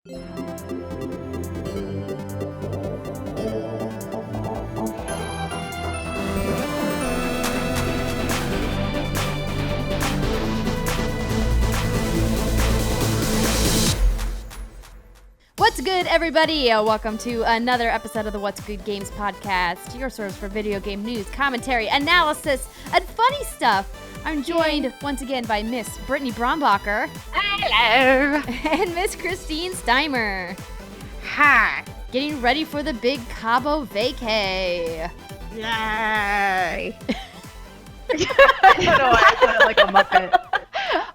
What's good, everybody? Welcome to another episode of the What's Good Games podcast, your source for video game news, commentary, analysis, and funny stuff. I'm joined once again by Miss Brittany Brombacher. Hello. And Miss Christine Steimer. Hi. Getting ready for the big Cabo vacay. Yay. I don't know why I sounded like a Muppet.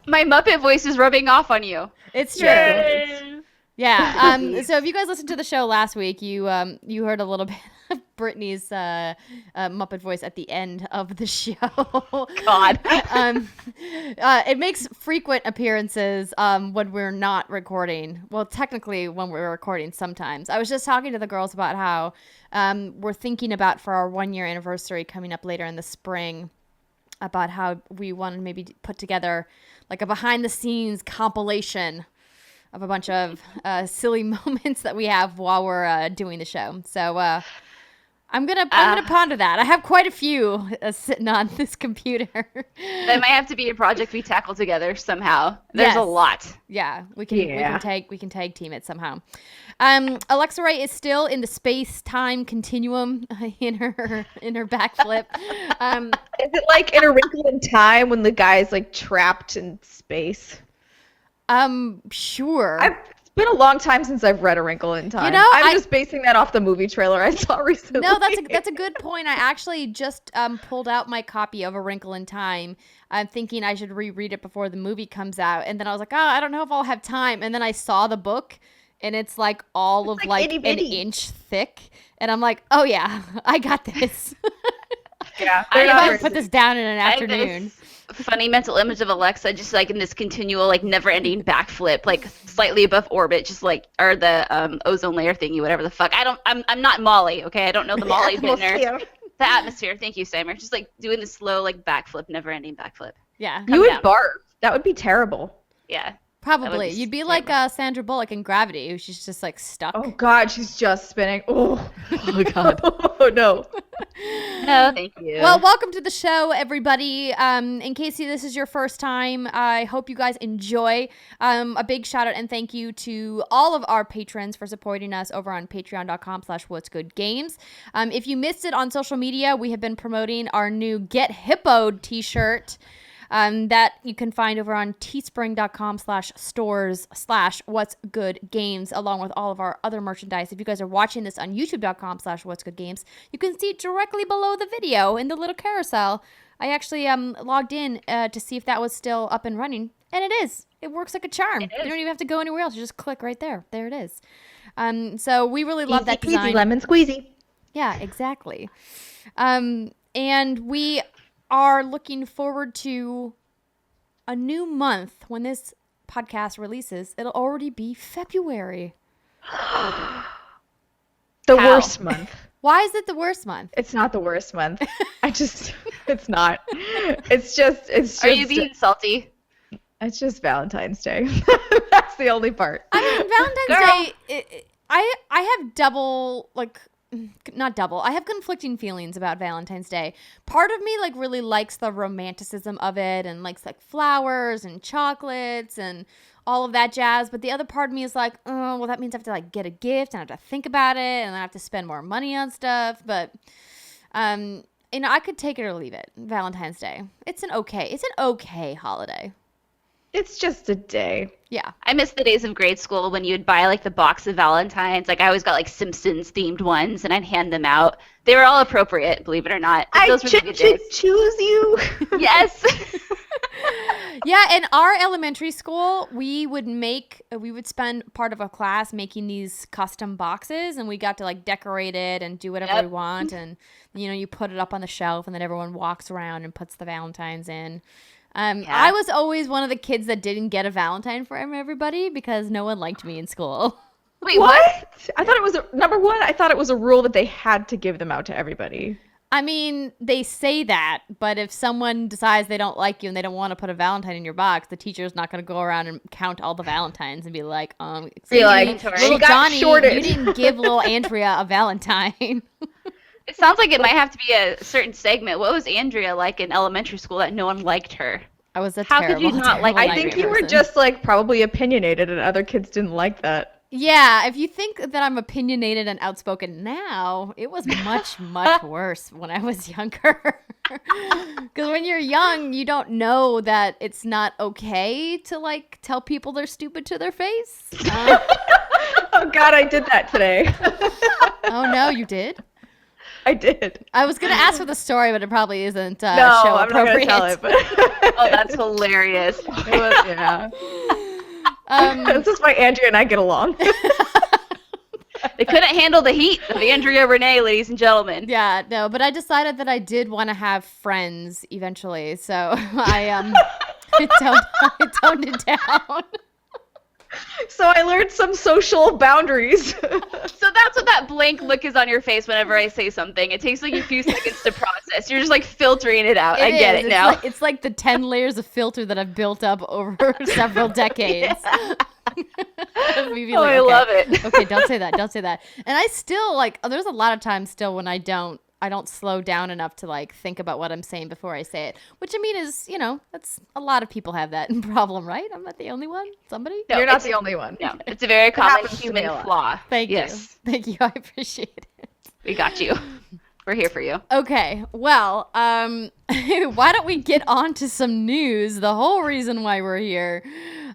My Muppet voice is rubbing off on you. It's true. Yay. Yeah. So if you guys listened to the show last week, you heard a little bit of Brittany's Muppet voice at the end of the show. God. It makes frequent appearances when we're not recording. Well, technically when we're recording sometimes. I was just talking to the girls about how we're thinking about for our 1-year anniversary coming up later in the spring, about how we want to maybe put together like a behind the scenes compilation of a bunch of silly moments that we have while we're doing the show. So I'm gonna ponder that. I have quite a few sitting on this computer. That might have to be a project we tackle together somehow. There's a lot. Yeah, we can tag team it somehow. Alexa Ray is still in the space-time continuum in her backflip. Is it like in A Wrinkle in Time when the guy's like trapped in space? Sure. It's been a long time since I've read A Wrinkle in Time. You know, I'm just basing that off the movie trailer I saw recently. No, that's a good point. I actually just pulled out my copy of A Wrinkle in Time. I'm thinking I should reread it before the movie comes out, and then I was like, oh, I don't know if I'll have time. And then I saw the book, and it's like all of like an inch thick, and I'm like, oh yeah, I got this. Yeah, I put this down in an afternoon. Funny mental image of Alexa just like in this continual like never-ending backflip, like slightly above orbit, just like, or the ozone layer thingy, whatever the fuck. I'm not Molly, okay? I don't know the Molly bender. The atmosphere. Thank you, Steimer. Just like doing this slow like backflip, never-ending backflip. Yeah. You would barf. That would be terrible. Yeah. Probably. You'd be like Sandra Bullock in Gravity. She's just like stuck. Oh God, she's just spinning. Oh God. Oh no. No, thank you. Well, welcome to the show, everybody. In case this is your first time, I hope you guys enjoy. A big shout out and thank you to all of our patrons for supporting us over on patreon.com/whatsgoodgames. If you missed it on social media, we have been promoting our new Get Hippoed t-shirt. That you can find over on teespring.com/stores/whatsgoodgames, along with all of our other merchandise. If you guys are watching this on youtube.com/whatsgoodgames, you can see directly below the video in the little carousel. I actually logged in to see if that was still up and running, and it is. It works like a charm. You don't even have to go anywhere else. You just click right there. There it is. So we really love that design. Easy lemon squeezy. Yeah, exactly. And we are looking forward to a new month. When this podcast releases, it'll already be February. The worst month. Why is it the worst month? It's not the worst month. It's not. It's just. Are you being salty? It's just Valentine's Day. That's the only part. I mean, Valentine's Day, I have double, like, not double. I have conflicting feelings about Valentine's Day. Part of me like really likes the romanticism of it and likes like flowers and chocolates and all of that jazz. But the other part of me is like, oh, well, that means I have to like get a gift and I have to think about it and I have to spend more money on stuff. But, I could take it or leave it. Valentine's Day. It's an okay holiday. It's just a day. Yeah. I miss the days of grade school when you'd buy like the box of Valentines. Like I always got like Simpsons themed ones and I'd hand them out. They were all appropriate, believe it or not. Those were the good days. Choose you. Yes. Yeah, in our elementary school, we would spend part of a class making these custom boxes, and we got to like decorate it and do whatever we want, and you put it up on the shelf, and then everyone walks around and puts the Valentines in. I was always one of the kids that didn't get a Valentine from everybody because no one liked me in school. Wait, what? I thought it was number one. I thought it was a rule that they had to give them out to everybody. I mean, they say that, but if someone decides they don't like you and they don't want to put a Valentine in your box, the teacher's not going to go around and count all the Valentines and be like, Be like, little she got Johnny, shorted. you didn't give little Andrea a Valentine. It sounds like it might have to be a certain segment. What was Andrea like in elementary school that no one liked her? I was a How could you not like? I think you were just like probably opinionated, and other kids didn't like that. Yeah, if you think that I'm opinionated and outspoken now, it was much, much worse when I was younger. Because when you're young, you don't know that it's not okay to like tell people they're stupid to their face. Oh God, I did that today. Oh no, you did? I did. I was gonna ask for the story, but it probably isn't No, show I'm not appropriate. gonna tell it. But Oh, that's hilarious. it was, yeah. This is why Andrea and I get along. They couldn't handle the heat of Andrea Renee, ladies and gentlemen. Yeah, no, but I decided that I did want to have friends eventually, so I toned it down. So I learned some social boundaries. So that's what that blank look is on your face whenever I say something. It takes like a few seconds to process. You're just like filtering it out. I get it now. It's like the 10 layers of filter that I've built up over several decades. I love it. Okay, don't say that. Don't say that. And I still like. There's a lot of times still when I don't slow down enough to like think about what I'm saying before I say it. Which I mean is, that's a lot of people have that problem, right? I'm not the only one. Somebody? No, you're not the only one. No, it's a very common happens to human me a lot. flaw. Thank you. Yes, Thank you. I appreciate it. we got you. We're here for you. Okay, well, why don't we get on to some news? The whole reason why we're here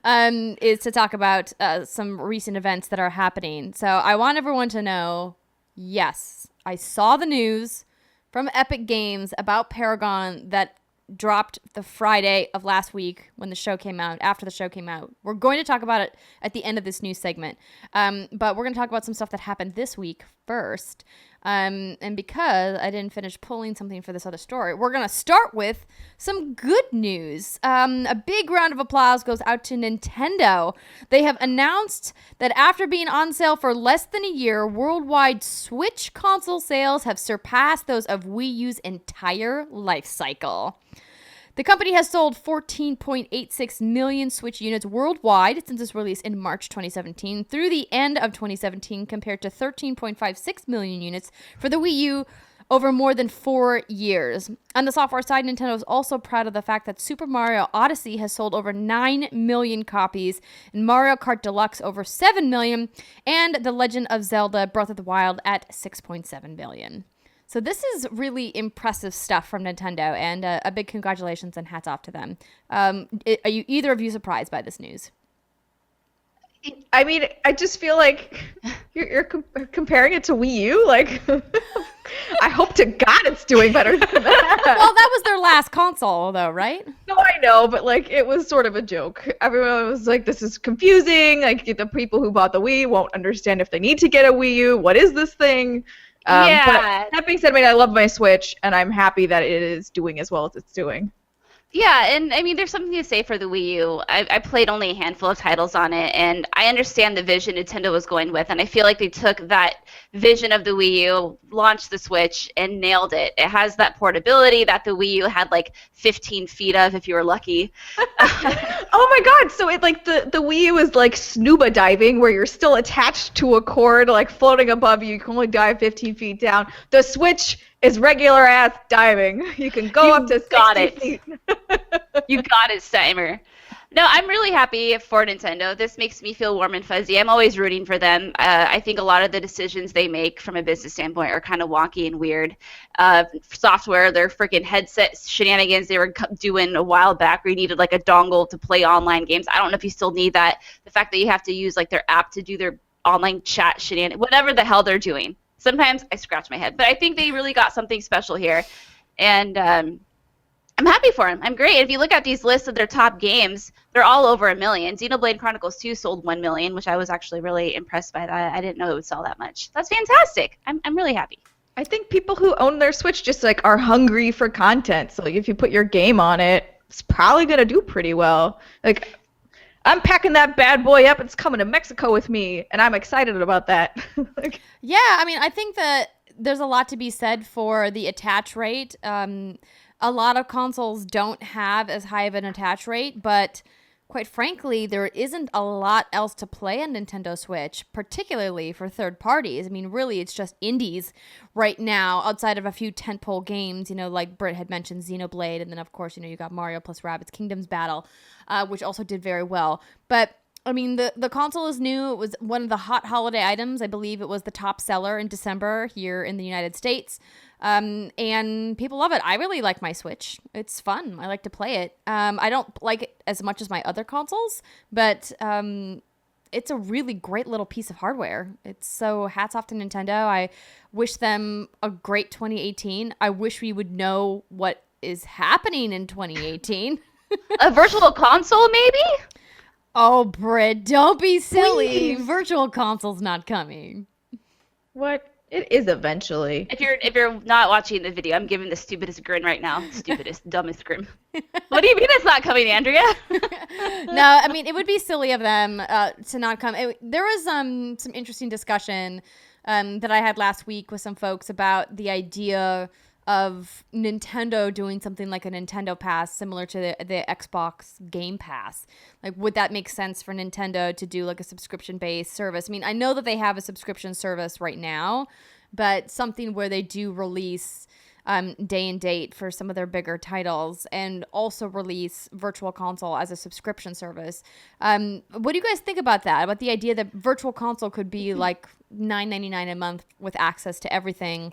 is to talk about some recent events that are happening. So I want everyone to know, yes, I saw the news from Epic Games about Paragon that dropped the Friday of last week when the show came out, after the show came out. We're going to talk about it at the end of this news segment. But we're going to talk about some stuff that happened this week first. And because I didn't finish pulling something for this other story, we're going to start with some good news. A big round of applause goes out to Nintendo. They have announced that after being on sale for less than a year, worldwide Switch console sales have surpassed those of Wii U's entire life cycle. The company has sold 14.86 million Switch units worldwide since its release in March 2017 through the end of 2017, compared to 13.56 million units for the Wii U over more than 4 years. On the software side, Nintendo is also proud of the fact that Super Mario Odyssey has sold over 9 million copies, and Mario Kart Deluxe over 7 million, and The Legend of Zelda Breath of the Wild at 6.7 billion. So this is really impressive stuff from Nintendo, and a big congratulations and hats off to them. Are you either of you surprised by this news? I mean, I just feel like you're comparing it to Wii U. Like, I hope to God it's doing better than that. Well, that was their last console, though, right? No, I know, but like, it was sort of a joke. Everyone was like, "This is confusing. Like, the people who bought the Wii won't understand if they need to get a Wii U. What is this thing?" Yeah. But that being said, I mean, I love my Switch, and I'm happy that it is doing as well as it's doing. Yeah, and I mean, there's something to say for the Wii U. I played only a handful of titles on it, and I understand the vision Nintendo was going with, and I feel like they took that vision of the Wii U, launched the Switch, and nailed it. It has that portability that the Wii U had like 15 feet of, if you were lucky. Oh my God! So it like the Wii U is like scuba diving, where you're still attached to a cord, like floating above you. You can only dive 15 feet down. The Switch is regular ass diving. You can go up to 60 feet. You got it, Steimer. No, I'm really happy for Nintendo. This makes me feel warm and fuzzy. I'm always rooting for them. I think a lot of the decisions they make from a business standpoint are kind of wonky and weird. Software, their freaking headset shenanigans they were doing a while back where you needed like a dongle to play online games. I don't know if you still need that. The fact that you have to use like their app to do their online chat shenanigans, whatever the hell they're doing. Sometimes I scratch my head, but I think they really got something special here. And I'm happy for them. I'm great. If you look at these lists of their top games, they're all over 1 million. Xenoblade Chronicles 2 sold 1 million, which I was actually really impressed by that. I didn't know it would sell that much. That's fantastic. I'm really happy. I think people who own their Switch just like are hungry for content. So like, if you put your game on it, it's probably gonna do pretty well. Like, I'm packing that bad boy up. It's coming to Mexico with me, and I'm excited about that. Yeah, I mean, I think that there's a lot to be said for the attach rate. A lot of consoles don't have as high of an attach rate, but quite frankly, there isn't a lot else to play on Nintendo Switch, particularly for third parties. I mean, really, it's just indies right now, outside of a few tentpole games, like Britt had mentioned, Xenoblade, and then, of course, you got Mario plus Rabbids Kingdoms Battle, which also did very well. But I mean, the console is new. It was one of the hot holiday items. I believe it was the top seller in December here in the United States. And people love it. I really like my Switch. It's fun. I like to play it. I don't like it as much as my other consoles, but it's a really great little piece of hardware. So hats off to Nintendo. I wish them a great 2018. I wish we would know what is happening in 2018. A virtual console, maybe? Oh, Britt, don't be silly. Virtual Console's not coming. What? It is eventually. If you're not watching the video, I'm giving the stupidest grin right now. Stupidest, dumbest grin. What do you mean it's not coming, Andrea? No, I mean, it would be silly of them to not come. There was some interesting discussion that I had last week with some folks about the idea of Nintendo doing something like a Nintendo Pass, similar to the Xbox Game Pass. Like, would that make sense for Nintendo to do like a subscription-based service? I mean, I know that they have a subscription service right now, but something where they do release day and date for some of their bigger titles, and also release Virtual Console as a subscription service. What do you guys think about that? About the idea that Virtual Console could be like $9.99 a month with access to everything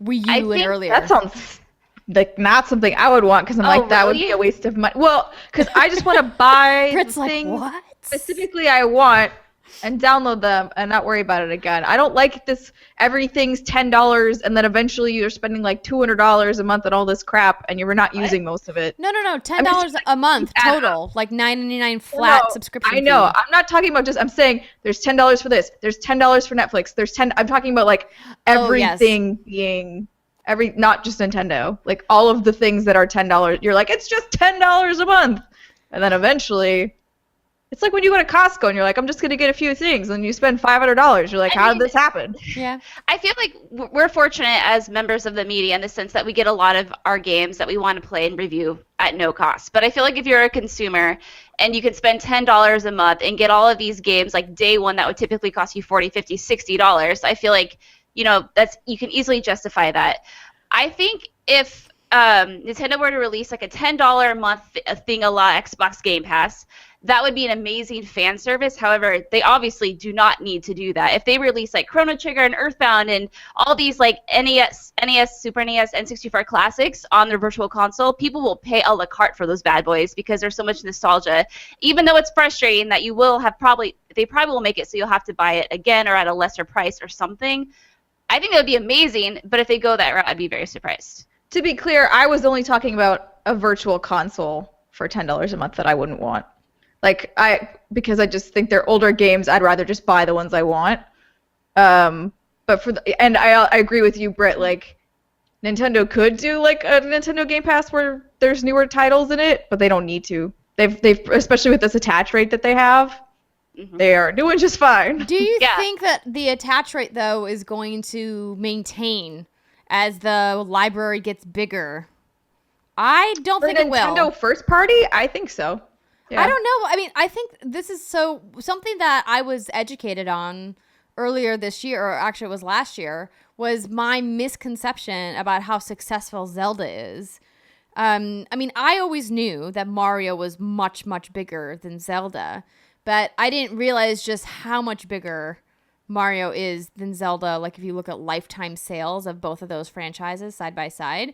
Wii U and earlier? That sounds like not something I would want, because I'm that would be a waste of money. Well, because I just want to buy the things specifically I want and download them and not worry about it again. I don't like this everything's $10 and then eventually you're spending like $200 a month on all this crap and you're not using most of it. No, $10 a month total, like $9.99 flat subscription. I know. I'm not talking about I'm saying there's $10 for this, there's $10 for Netflix, I'm talking about like everything being not just Nintendo, like all of the things that are $10. You're like, it's just $10 a month, and then eventually. It's like when you go to Costco and you're like, I'm just going to get a few things, and you spend $500. You're like, how did this happen? Yeah. I feel like we're fortunate as members of the media in the sense that we get a lot of our games that we want to play and review at no cost. But I feel like if you're a consumer and you can spend $10 a month and get all of these games like day one that would typically cost you $40, $50, $60, I feel like, you can easily justify that. I think if Nintendo were to release like a $10 a month thing a la Xbox Game Pass, that would be an amazing fan service. However, they obviously do not need to do that. If they release like Chrono Trigger and Earthbound and all these like NES, Super NES, N64 classics on their Virtual Console, people will pay a la carte for those bad boys because there's so much nostalgia. Even though it's frustrating that you will have they probably will make it so you'll have to buy it again or at a lesser price or something. I think that would be amazing, but if they go that route, I'd be very surprised. To be clear, I was only talking about a Virtual Console for $10 a month that I wouldn't want. Because I just think they're older games, I'd rather just buy the ones I want. But I agree with you, Britt. Like, Nintendo could do like a Nintendo Game Pass where there's newer titles in it, but they don't need to. They've especially with this attach rate that they have, they are doing just fine. Do you think that the attach rate though is going to maintain as the library gets bigger? I don't think it will. Nintendo first party, I think so. Yeah. I don't know. I mean, I think this is something that I was educated on earlier this year, or actually it was last year, was my misconception about how successful Zelda is. I mean, I always knew that Mario was much, much bigger than Zelda, but I didn't realize just how much bigger Mario is than Zelda. Like if you look at lifetime sales of both of those franchises side by side.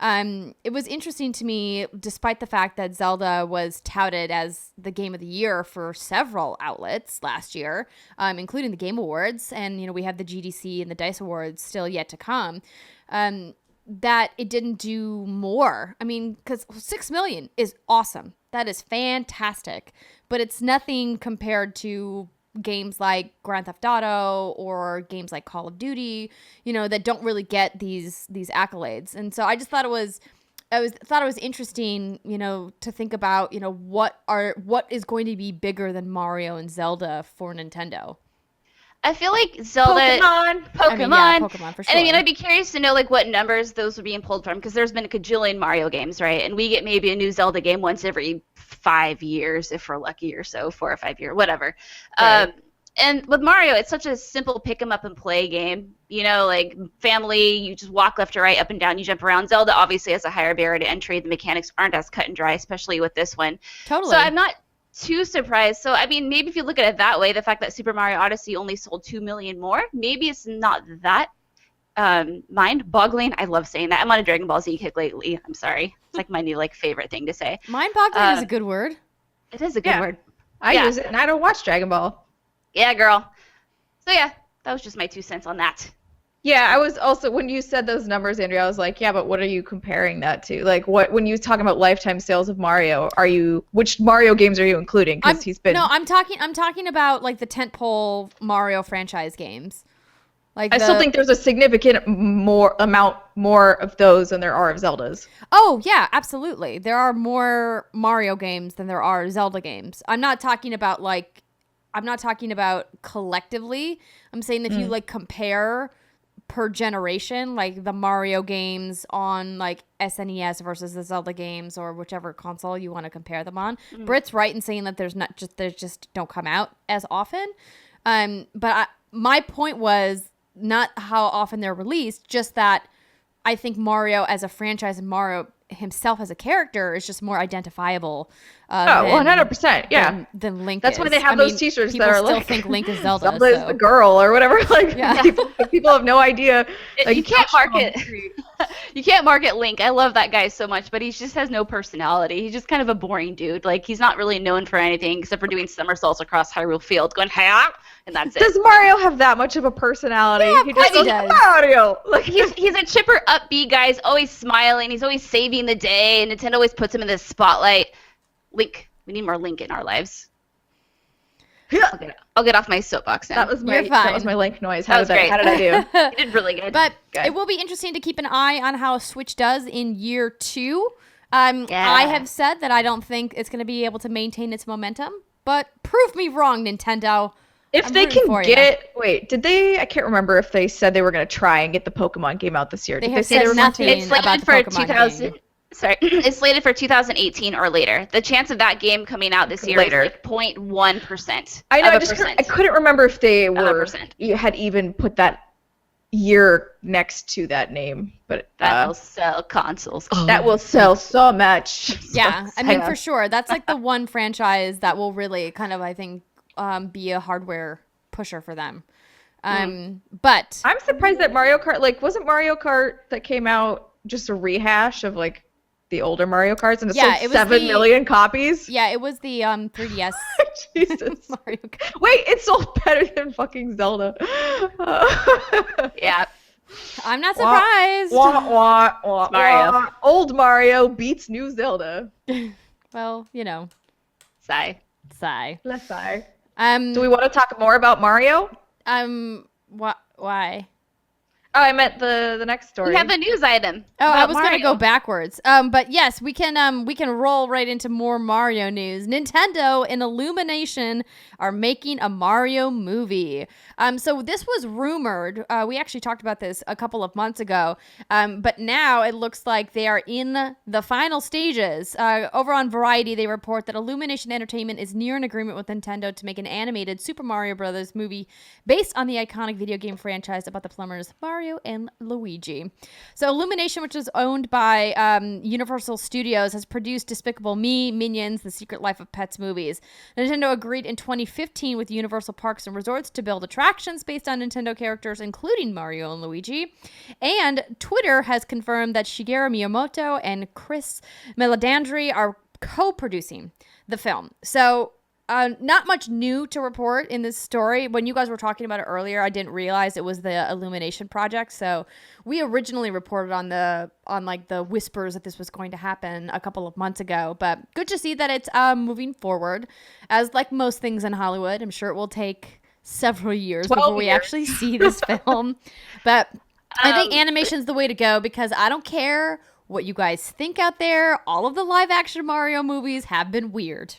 It was interesting to me, despite the fact that Zelda was touted as the game of the year for several outlets last year, including the Game Awards, and we have the GDC and the DICE Awards still yet to come, that it didn't do more. I mean, because 6 million is awesome. That is fantastic, but it's nothing compared to games like Grand Theft Auto or games like Call of Duty, that don't really get these accolades. And so I just thought it was interesting, to think about, what is going to be bigger than Mario and Zelda for Nintendo. I feel like Zelda, Pokemon. I mean, yeah, Pokemon for sure. And I mean, I'd be curious to know like what numbers those would be pulled from, because there's been a cajillion Mario games, right? And we get maybe a new Zelda game once every 5 years, if we're lucky, or so, 4 or 5 years, whatever. Right. And with Mario, it's such a simple pick 'em up and play game. You know, like family, you just walk left to right, up and down, you jump around. Zelda obviously has a higher barrier to entry. The mechanics aren't as cut and dry, especially with this one. Totally. So I'm not too surprised. So I mean, maybe if you look at it that way, the fact that Super Mario Odyssey only sold 2 million more, maybe it's not that mind-boggling. I love saying that. I'm on a Dragon Ball Z kick lately. I'm sorry. It's like my new like favorite thing to say. Mind-boggling is a good word. It is a good word. I use it, and I don't watch Dragon Ball. Yeah, girl. So yeah, that was just my 2 cents on that. Yeah, I was also, when you said those numbers, Andrea, I was like, yeah, but what are you comparing that to? Like, when you talking about lifetime sales of Mario, which Mario games are you including? Because he's been. No, I'm talking about like the tentpole Mario franchise games. Like I still think there's a significant amount more of those than there are of Zeldas. Oh yeah, absolutely. There are more Mario games than there are Zelda games. I'm not talking about collectively. I'm saying if you like compare per generation, like the Mario games on like SNES versus the Zelda games or whichever console you want to compare them on. Britt's right in saying that they just don't come out as often. But my point was not how often they're released, just that I think Mario as a franchise and Mario himself as a character is just more identifiable. 100%, yeah. Than Link. That's why they have those T-shirts that are still like think Link is Zelda. Zelda is the girl or whatever. Like people have no idea. Like, you can't market. You can't market Link. I love that guy so much, but he just has no personality. He's just kind of a boring dude. Like he's not really known for anything except for doing somersaults across Hyrule Field, going "Hi," and that's it. Does Mario have that much of a personality? Yeah, of course he does. Mario. Like he's a chipper, upbeat guy. He's always smiling. He's always saving the day. And Nintendo always puts him in the spotlight. Link. We need more Link in our lives. I'll get off my soapbox now. That was my Link noise. How did I do? You did really good. But it will be interesting to keep an eye on how Switch does in year 2. I have said that I don't think it's going to be able to maintain its momentum, but prove me wrong, Nintendo. If they can did they? I can't remember if they said they were going to try and get the Pokemon game out this year. They have said nothing about the Pokemon game. Sorry, it's slated for 2018 or later. The chance of that game coming out this year is like 0.1%. I know. I couldn't remember if they had even put that year next to that name, but that will sell consoles. That will sell so much. Yeah, I mean for sure. That's like the one franchise that will really kind of, I think, be a hardware pusher for them. But I'm surprised that Mario Kart, wasn't Mario Kart that came out just a rehash of the older Mario Karts, and it sold 7 million copies. Yeah, it was the 3DS. Jesus. Mario Kart. Wait, it sold better than fucking Zelda. Yeah. I'm not surprised. Mario. Old Mario beats new Zelda. Well, Sigh. Let's sigh. Do we want to talk more about Mario? Why? Oh, I meant the next story. We have a news item. Oh, I was going to go backwards. But yes, we can roll right into more Mario news. Nintendo and Illumination are making a Mario movie. So this was rumored. We actually talked about this a couple of months ago. But now it looks like they are in the final stages. Over on Variety, they report that Illumination Entertainment is near an agreement with Nintendo to make an animated Super Mario Bros. Movie based on the iconic video game franchise about the plumbers Mario and Luigi. So Illumination, which is owned by Universal Studios, has produced Despicable Me, Minions, The Secret Life of Pets movies. Nintendo agreed in 2015 with Universal Parks and Resorts to build attractions based on Nintendo characters, including Mario and Luigi. And Twitter has confirmed that Shigeru Miyamoto and Chris Meledandri are co-producing the film. So not much new to report in this story. When you guys were talking about it earlier, I didn't realize it was the Illumination project. So we originally reported on the whispers that this was going to happen a couple of months ago. But good to see that it's moving forward. As like most things in Hollywood, I'm sure it will take several years before we actually see this film. But I think animation's the way to go, because I don't care what you guys think out there. All of the live action Mario movies have been weird.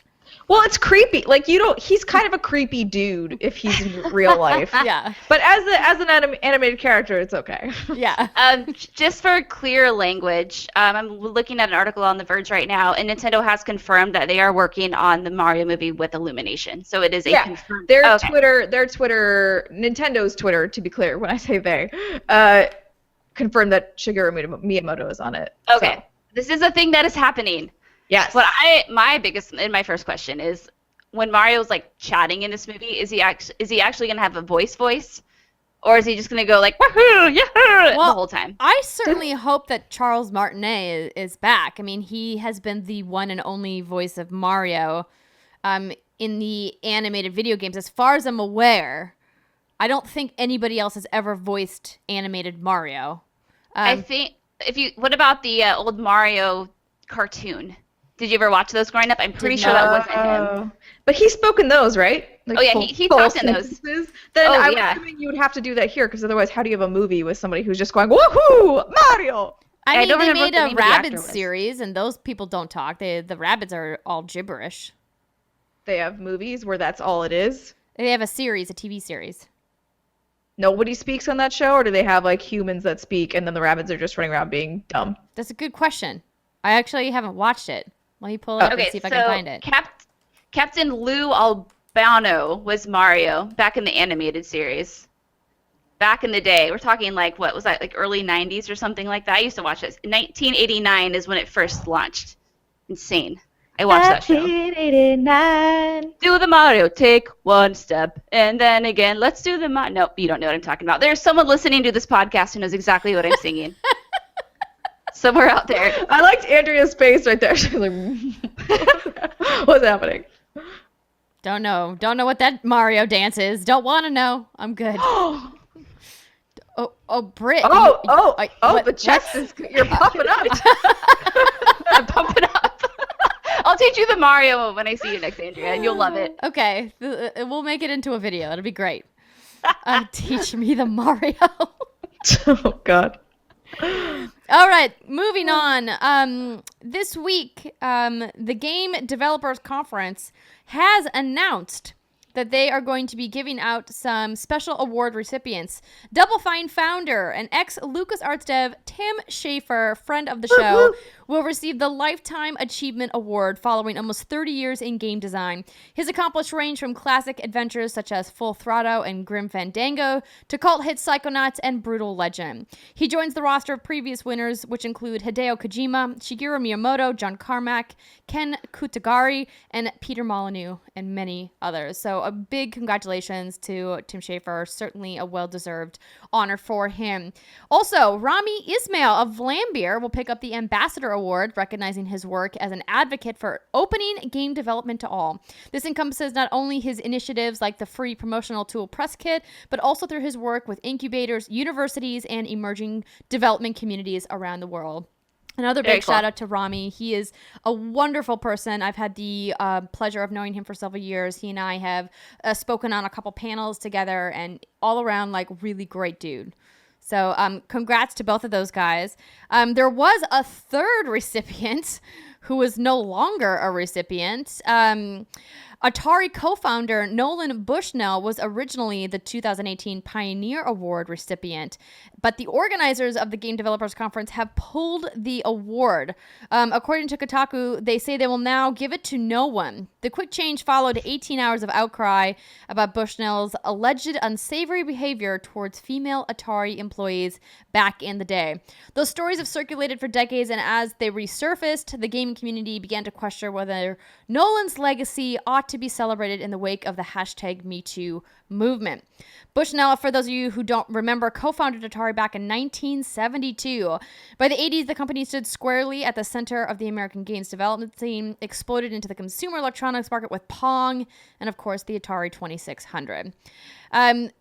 Well, it's creepy. Like he's kind of a creepy dude if he's in real life. Yeah. But as an animated character, it's okay. Yeah. Just for clear language, I'm looking at an article on The Verge right now, and Nintendo has confirmed that they are working on the Mario movie with Illumination. So it is a confirmed. Nintendo's Twitter, to be clear, when I say they, confirmed that Shigeru Miyamoto is on it. Okay. So. This is a thing that is happening. Yes. My first question is, when Mario's like chatting in this movie, is he actually gonna have a voice, or is he just gonna go like wahoo, yahoo the whole time? I certainly hope that Charles Martinet is back. I mean, he has been the one and only voice of Mario, in the animated video games. As far as I'm aware, I don't think anybody else has ever voiced animated Mario. I think what about the old Mario cartoon? Did you ever watch those growing up? I'm pretty sure that wasn't him. But he spoke in those, right? Like he talked in those. Then I'm assuming you would have to do that here, because otherwise, how do you have a movie with somebody who's just going, woohoo, Mario? I mean, don't they remember made what the a name of the actor Rabbids was. series, and those people don't talk. The Rabbids are all gibberish. They have movies where that's all it is? They have a TV series. Nobody speaks on that show, or do they have like humans that speak and then the rabbits are just running around being dumb? That's a good question. I actually haven't watched it. Let me pull it up and see if I can find it. Captain Lou Albano was Mario back in the animated series. Back in the day, we're talking like, what was that, like early 90s or something like that? I used to watch this. 1989 is when it first launched. Insane. I watched that show. 1989. Do the Mario, take one step, and then again, let's do the Mario. Nope, you don't know what I'm talking about. There's someone listening to this podcast who knows exactly what I'm singing. Somewhere out there. I liked Andrea's face right there. She's like, what's happening? Don't know what that Mario dance is. Don't want to know. I'm good. Britt. The chest is, you're pumping up. I'm pumping up. I'll teach you the Mario when I see you next, Andrea, and you'll love it. Okay, we'll make it into a video. It'll be great. Teach me the Mario. Oh, God. All right, moving on. This week, the Game Developers Conference has announced that they are going to be giving out some special award recipients. Double Fine founder and ex-LucasArts dev Tim Schafer, friend of the show, will receive the Lifetime Achievement Award following almost 30 years in game design. His accomplishments range from classic adventures such as Full Throttle and Grim Fandango to cult hits Psychonauts and Brutal Legend. He joins the roster of previous winners, which include Hideo Kojima, Shigeru Miyamoto, John Carmack, Ken Kutagari, and Peter Molyneux, and many others. So a big congratulations to Tim Schafer. Certainly a well-deserved honor for him. Also, Rami Ismail of Vlambeer will pick up the Ambassador Award, recognizing his work as an advocate for opening game development to all. This encompasses not only his initiatives like the free promotional tool press kit, but also through his work with incubators, universities, and emerging development communities around the world. Another big shout out to Rami. He is a wonderful person. I've had the pleasure of knowing him for several years. He and I have spoken on a couple panels together, and all around, like, really great dude. So congrats to both of those guys. There was a third recipient who is no longer a recipient. Atari co-founder Nolan Bushnell was originally the 2018 Pioneer Award recipient, but the organizers of the Game Developers Conference have pulled the award. According to Kotaku, they say they will now give it to no one. The quick change followed 18 hours of outcry about Bushnell's alleged unsavory behavior towards female Atari employees back in the day. Those stories have circulated for decades, and as they resurfaced, the gaming community began to question whether Nolan's legacy ought to be celebrated in the wake of the #MeToo movement. Bushnell, for those of you who don't remember, co-founded Atari back in 1972. By the 80s, the company stood squarely at the center of the American games development scene, exploded into the consumer electronics market with Pong, and of course, the Atari 2600.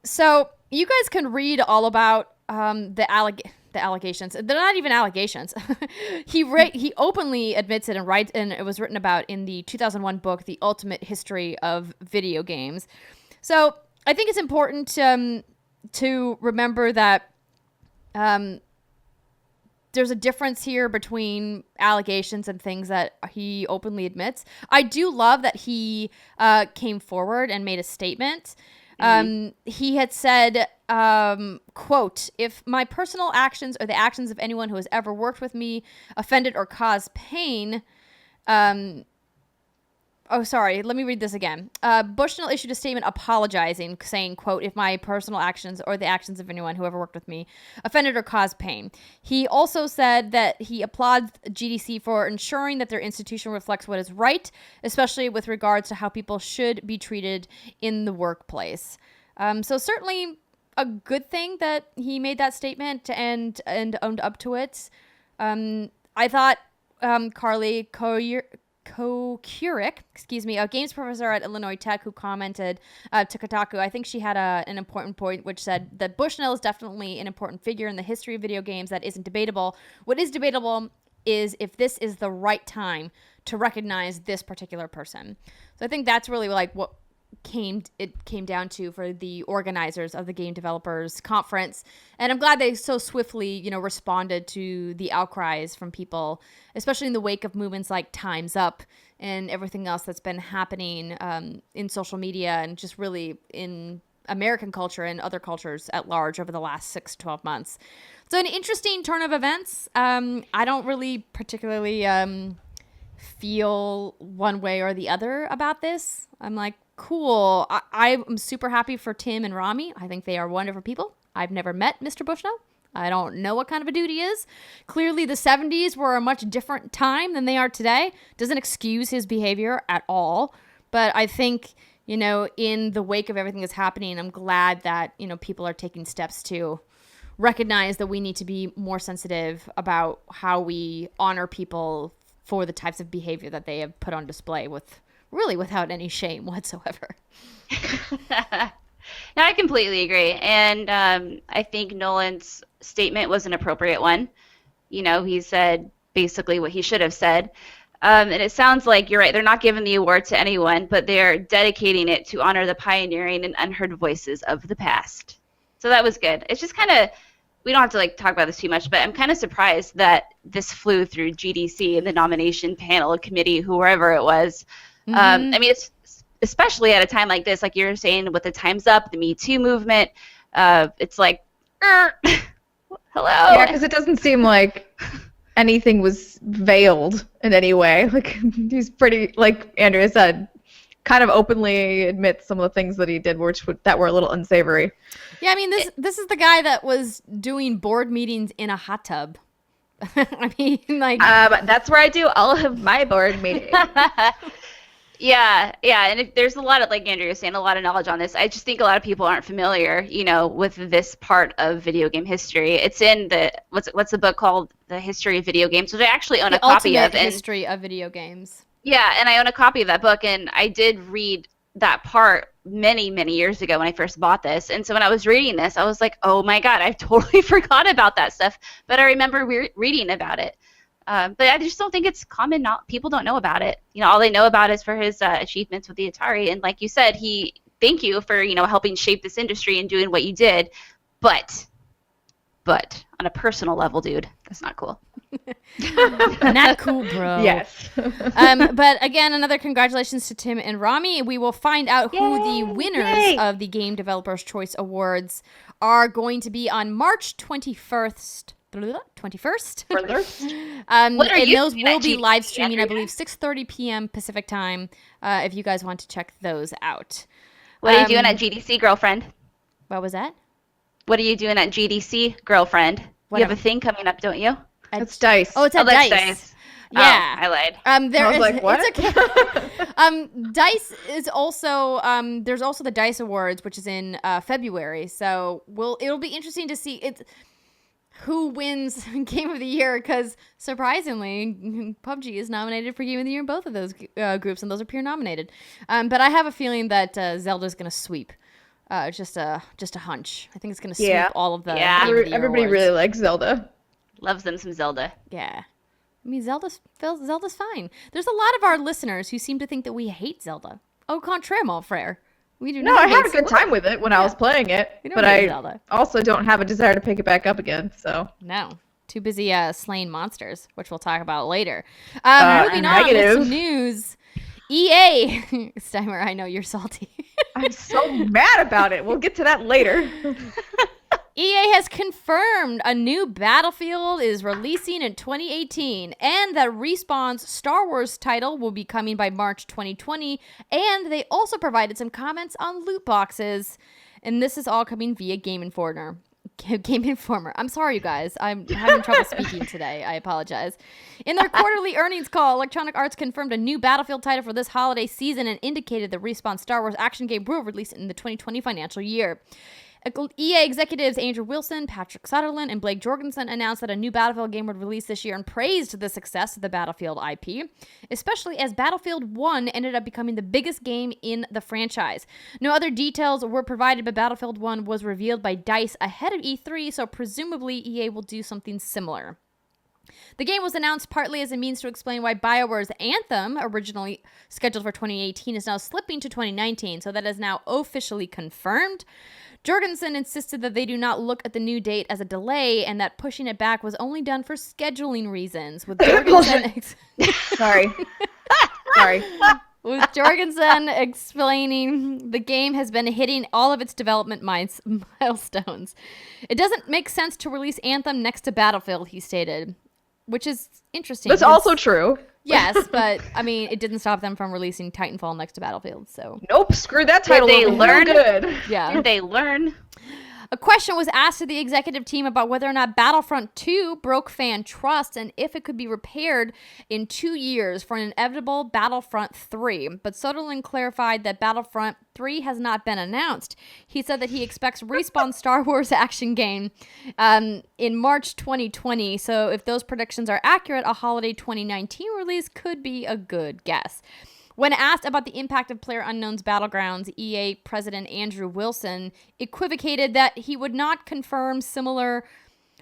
So you guys can read all about the allegations. They're not even allegations. He openly admits it and writes, and it was written about in the 2001 book, The Ultimate History of Video Games. So I think it's important to remember that there's a difference here between allegations and things that he openly admits. I do love that he came forward and made a statement. He had said, quote, "If my personal actions or the actions of anyone who has ever worked with me offended or caused pain," let me read this again. Bushnell issued a statement apologizing, saying, quote, "If my personal actions or the actions of anyone who ever worked with me offended or caused pain." He also said that he applauds GDC for ensuring that their institution reflects what is right, especially with regards to how people should be treated in the workplace. So certainly a good thing that he made that statement and owned up to it. I thought Carly Kokurik, a games professor at Illinois Tech, who commented to Kotaku, I think she had an important point, which said that Bushnell is definitely an important figure in the history of video games that isn't debatable. What is debatable is if this is the right time to recognize this particular person. So I think that's really like what it came down to for the organizers of the Game Developers Conference. And I'm glad they so swiftly, responded to the outcries from people, especially in the wake of movements like TimesUp and everything else that's been happening in social media and just really in American culture and other cultures at large over the last 6 to 12 months. So an interesting turn of events. I don't really particularly feel one way or the other about this. I'm like, cool. I'm super happy for Tim and Rami. I think they are wonderful people. I've never met Mr. Bushnell. I don't know what kind of a dude he is. Clearly, the 70s were a much different time than they are today. Doesn't excuse his behavior at all. But I think, in the wake of everything that's happening, I'm glad that, people are taking steps to recognize that we need to be more sensitive about how we honor people for the types of behavior that they have put on display without any shame whatsoever. No, I completely agree. And I think Nolan's statement was an appropriate one. He said basically what he should have said. And it sounds like you're right. They're not giving the award to anyone, but they're dedicating it to honor the pioneering and unheard voices of the past. So that was good. It's just kind of, we don't have to talk about this too much, but I'm kind of surprised that this flew through GDC and the nomination panel committee, whoever it was. I mean, it's especially at a time like this, like you're saying with the TimesUp, the Me Too movement. It's like, hello. Yeah, because it doesn't seem like anything was veiled in any way. Like, he's pretty, like Andrea said, kind of openly admits some of the things that he did that were a little unsavory. Yeah, I mean, this is the guy that was doing board meetings in a hot tub. I mean, that's where I do all of my board meetings. Yeah, and there's a lot of, like Andrea was saying, a lot of knowledge on this. I just think a lot of people aren't familiar, with this part of video game history. It's in the what's the book called? The History of Video Games, which I actually own a copy of. The History of Video Games. Yeah, and I own a copy of that book, and I did read that part many, many years ago when I first bought this. And so when I was reading this, I was like, oh my God, I totally forgot about that stuff. But I remember reading about it. But I just don't think it's common. People don't know about it. All they know about is for his achievements with the Atari. And like you said, thank you for, helping shape this industry and doing what you did. But on a personal level, dude, that's not cool. Not cool, bro. Yes. But again, another congratulations to Tim and Rami. We will find out who the winners of the Game Developers Choice Awards are going to be on March 21st. And those will be live streaming, I believe, 6:30 p.m. Pacific time, if you guys want to check those out. What are you doing at GDC, girlfriend? What was that? What are you doing at GDC, girlfriend? You have a thing coming up, don't you? It's DICE. Oh, it's at DICE. Yeah. I lied. I was like, what? It's okay. DICE is also, there's also the DICE Awards, which is in February. So it'll be interesting to see who wins Game of the Year, because surprisingly, PUBG is nominated for Game of the Year in both of those groups, and those are peer nominated. But I have a feeling that Zelda's going to sweep. Just a hunch. I think it's going to sweep all of the Game of the Year everybody awards. really likes Zelda. Loves them some Zelda. Yeah. I mean, Zelda's fine. There's a lot of our listeners who seem to think that we hate Zelda. Au contraire, mon frère. We do not. No, I had a good time with it when I was playing it, but I Zelda. also don't have a desire to pick it back up again. So no, Too busy slaying monsters, which we'll talk about later. Moving on with some news. EA. Steimer, I know you're salty. I'm so mad about it. We'll get to that later. EA has confirmed a new Battlefield is releasing in 2018 and that Respawn's Star Wars title will be coming by March 2020, and they also provided some comments on loot boxes, and this is all coming via Game Informer. I'm sorry, you guys. I'm having trouble speaking today. I apologize. In their quarterly earnings call, Electronic Arts confirmed a new Battlefield title for this holiday season and indicated the Respawn Star Wars action game will release in the 2020 financial year. EA executives Andrew Wilson, Patrick Sutherland, and Blake Jorgensen announced that a new Battlefield game would release this year and praised the success of the Battlefield IP, especially as Battlefield 1 ended up becoming the biggest game in the franchise. No other details were provided, but Battlefield 1 was revealed by DICE ahead of E3, so presumably EA will do something similar. The game was announced partly as a means to explain why BioWare's Anthem, originally scheduled for 2018, is now slipping to 2019, so that is now officially confirmed. Jorgensen insisted that they do not look at the new date as a delay and that pushing it back was only done for scheduling reasons. With Jorgensen Sorry. With Jorgensen explaining the game has been hitting all of its development milestones. It doesn't make sense to release Anthem next to Battlefield, he stated, which is interesting. That's also true. Yes, but I mean, it didn't stop them from releasing Titanfall next to Battlefield. So nope, screw that title. Did they learn? Good. Yeah. Did they learn? A question was asked to the executive team about whether or not Battlefront 2 broke fan trust and if it could be repaired in 2 years for an inevitable Battlefront 3. But Sutherland clarified that Battlefront 3 has not been announced. He said that he expects Respawn's Star Wars action game in March 2020. So if those predictions are accurate, a holiday 2019 release could be a good guess. When asked about the impact of PlayerUnknown's Battlegrounds, EA president Andrew Wilson equivocated that he would not confirm similar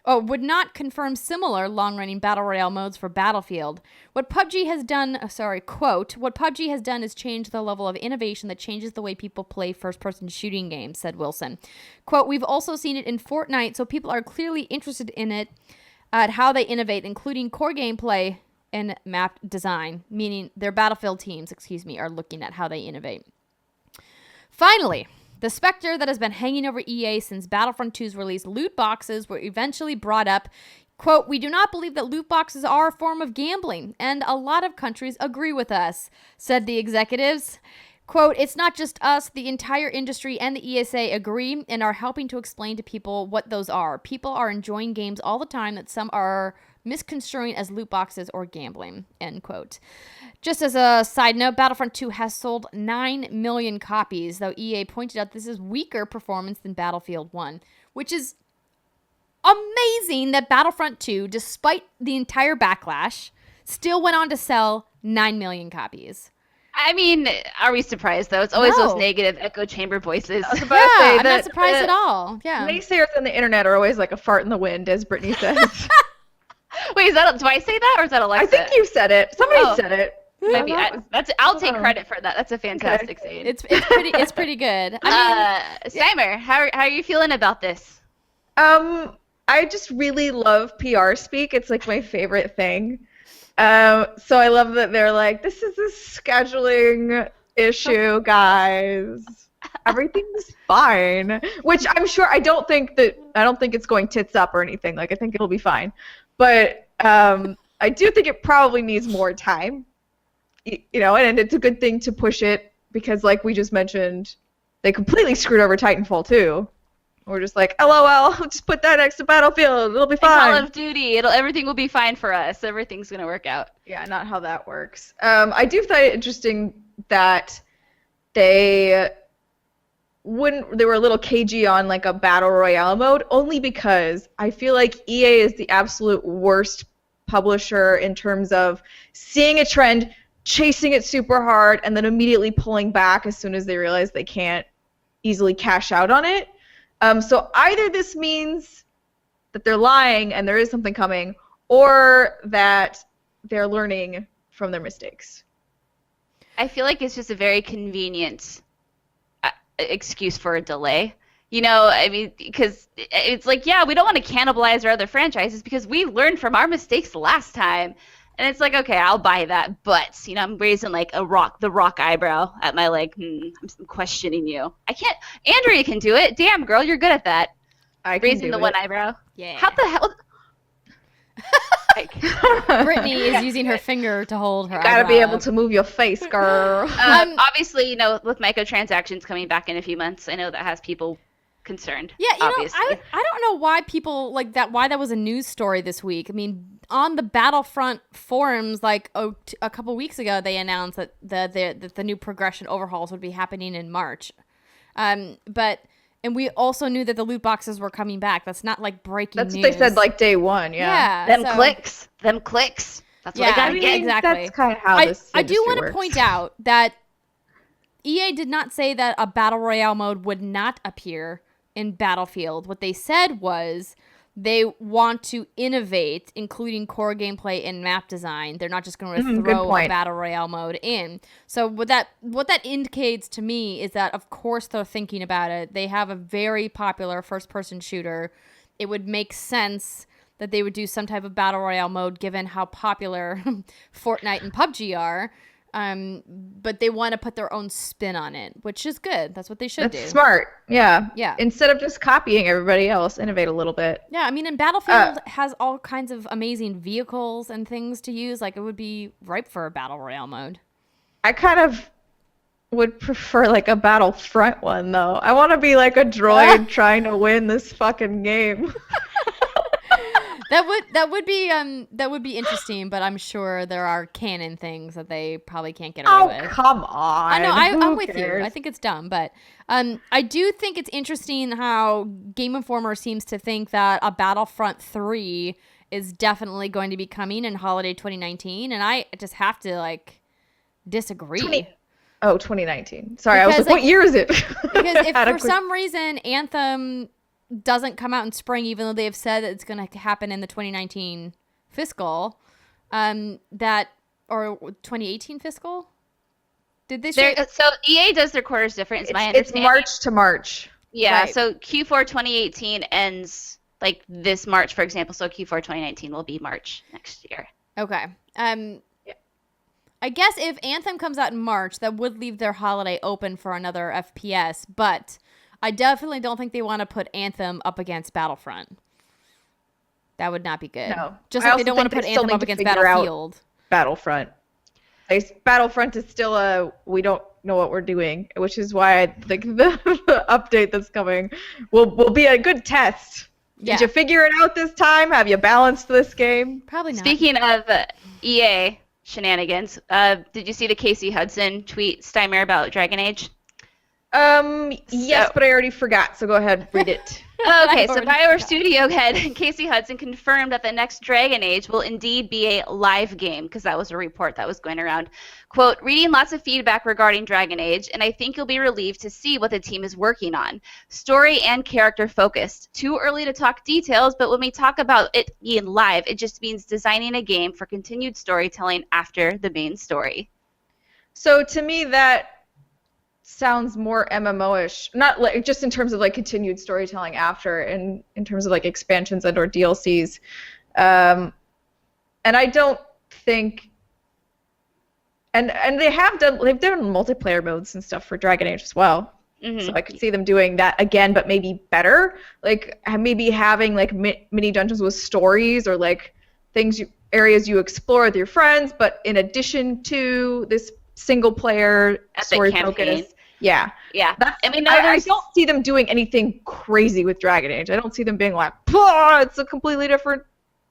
long-running battle royale modes for Battlefield. What PUBG has done, quote, what PUBG has done is change the level of innovation that changes the way people play first-person shooting games, said Wilson. Quote, we've also seen it in Fortnite, so people are clearly interested in it, at how they innovate, including core gameplay and map design, meaning their Battlefield teams, are looking at how they innovate. Finally, the specter that has been hanging over EA since Battlefront 2's release, loot boxes, were eventually brought up. Quote, we do not believe that loot boxes are a form of gambling, and a lot of countries agree with us, said the executives. Quote, it's not just us, the entire industry and the ESA agree and are helping to explain to people what those are. People are enjoying games all the time that some are misconstruing as loot boxes or gambling, end quote. Just as a side note, Battlefront 2 has sold 9 million copies, though EA pointed out this is weaker performance than Battlefield 1, which is amazing that Battlefront 2, despite the entire backlash, still went on to sell 9 million copies. I mean, are we surprised, though? It's always those negative echo chamber voices. I'm not surprised at all. Yeah. Naysayers on the internet are always like a fart in the wind, as Brittany says. Wait, do I say that, or is that Alexa? I think you said it. Somebody said it. Maybe I'll take credit for that. That's a fantastic saying. It's pretty good. I mean, Steimer, how are you feeling about this? I just really love PR speak. It's like my favorite thing. So I love that they're like, this is a scheduling issue, guys. Everything's fine. Which I'm sure I don't think it's going tits up or anything. Like I think it'll be fine. But I do think it probably needs more time. You know, and it's a good thing to push it because like we just mentioned, they completely screwed over Titanfall 2. We're just like, LOL, just put that next to Battlefield. It'll be fine. Call of Duty. Everything will be fine for us. Everything's going to work out. Yeah, not how that works. I do find it interesting that they were a little cagey on like a battle royale mode, only because I feel like EA is the absolute worst publisher in terms of seeing a trend, chasing it super hard, and then immediately pulling back as soon as they realize they can't easily cash out on it. So either this means that they're lying and there is something coming, or that they're learning from their mistakes. I feel like it's just a very convenient excuse for a delay. I mean, because it's like, yeah, we don't want to cannibalize our other franchises because we learned from our mistakes last time. And it's like, okay, I'll buy that, but I'm raising like the rock eyebrow at my I'm questioning you. I can't. Andrea can do it. Damn, girl, you're good at that. I can raising do the it. one eyebrow. Yeah. How the hell? Brittany is using her finger to hold her Gotta be eyebrow able up. to move your face, girl. Obviously, with microtransactions coming back in a few months, I know that has people concerned. Yeah, obviously. I don't know why people like that. Why that was a news story this week. I mean, on the Battlefront forums, like a couple weeks ago, they announced that the new progression overhauls would be happening in March. And we also knew that the loot boxes were coming back. That's not like breaking That's news. what they said like day one. Yeah. Them clicks. That's what I gotta get. Exactly. That's kind of how this I do want to works. point out that EA did not say that a battle royale mode would not appear in Battlefield. What they said was they want to innovate, including core gameplay and map design. They're not just going to throw a battle royale mode in. So what that indicates to me is that, of course, they're thinking about it. They have a very popular first-person shooter. It would make sense that they would do some type of battle royale mode, given how popular Fortnite and PUBG are. But they want to put their own spin on it, which is good. That's what they should do. That's smart. Yeah. Yeah. Instead of just copying everybody else, innovate a little bit. Yeah, I mean, and Battlefield has all kinds of amazing vehicles and things to use. Like, it would be ripe for a battle royale mode. I kind of would prefer like a Battlefront one though. I want to be like a droid trying to win this fucking game. That would be interesting, but I'm sure there are canon things that they probably can't get away with. Oh, come on. I know, I'm with cares? you. I think it's dumb, but I do think it's interesting how Game Informer seems to think that a Battlefront 3 is definitely going to be coming in holiday 2019, and I just have to disagree. 2019. Sorry, I was Because, like, what year is it? Because if for some reason Anthem doesn't come out in spring, even though they have said that it's going to happen in the 2019 fiscal, or 2018 fiscal, did they say? So EA does their quarters different. Is my It's understanding. March to March. Yeah. Right. So Q4 2018 ends like this March, for example. So Q4 2019 will be March next year. Okay. I guess if Anthem comes out in March, that would leave their holiday open for another FPS, but I definitely don't think they want to put Anthem up against Battlefront. That would not be good. No. Just I like they also don't want to think put they still Anthem need up to against figure out Battlefield. Battlefront. Battlefront is still we don't know what we're doing, which is why I think the update that's coming will be a good test. Yeah. Did you figure it out this time? Have you balanced this game? Probably not. Speaking of EA shenanigans, did you see the Casey Hudson tweet, Steimer, about Dragon Age? Yes, but I already forgot, so go ahead, read it. Okay, I've so already BioWare forgot. studio head Casey Hudson confirmed that the next Dragon Age will indeed be a live game, because that was a report that was going around. Quote, reading lots of feedback regarding Dragon Age, and I think you'll be relieved to see what the team is working on. Story and character focused. Too early to talk details, but when we talk about it being live, it just means designing a game for continued storytelling after the main story. So to me, that sounds more MMO-ish, not like just in terms of continued storytelling after, and in terms of expansions and or DLCs, and I don't think, and they've done multiplayer modes and stuff for Dragon Age as well. Mm-hmm. So I could see them doing that again, but maybe better, maybe having mini dungeons with stories or areas you explore with your friends, but in addition to this single player story focus. Yeah. Yeah. I don't see them doing anything crazy with Dragon Age. I don't see them being like, it's a completely different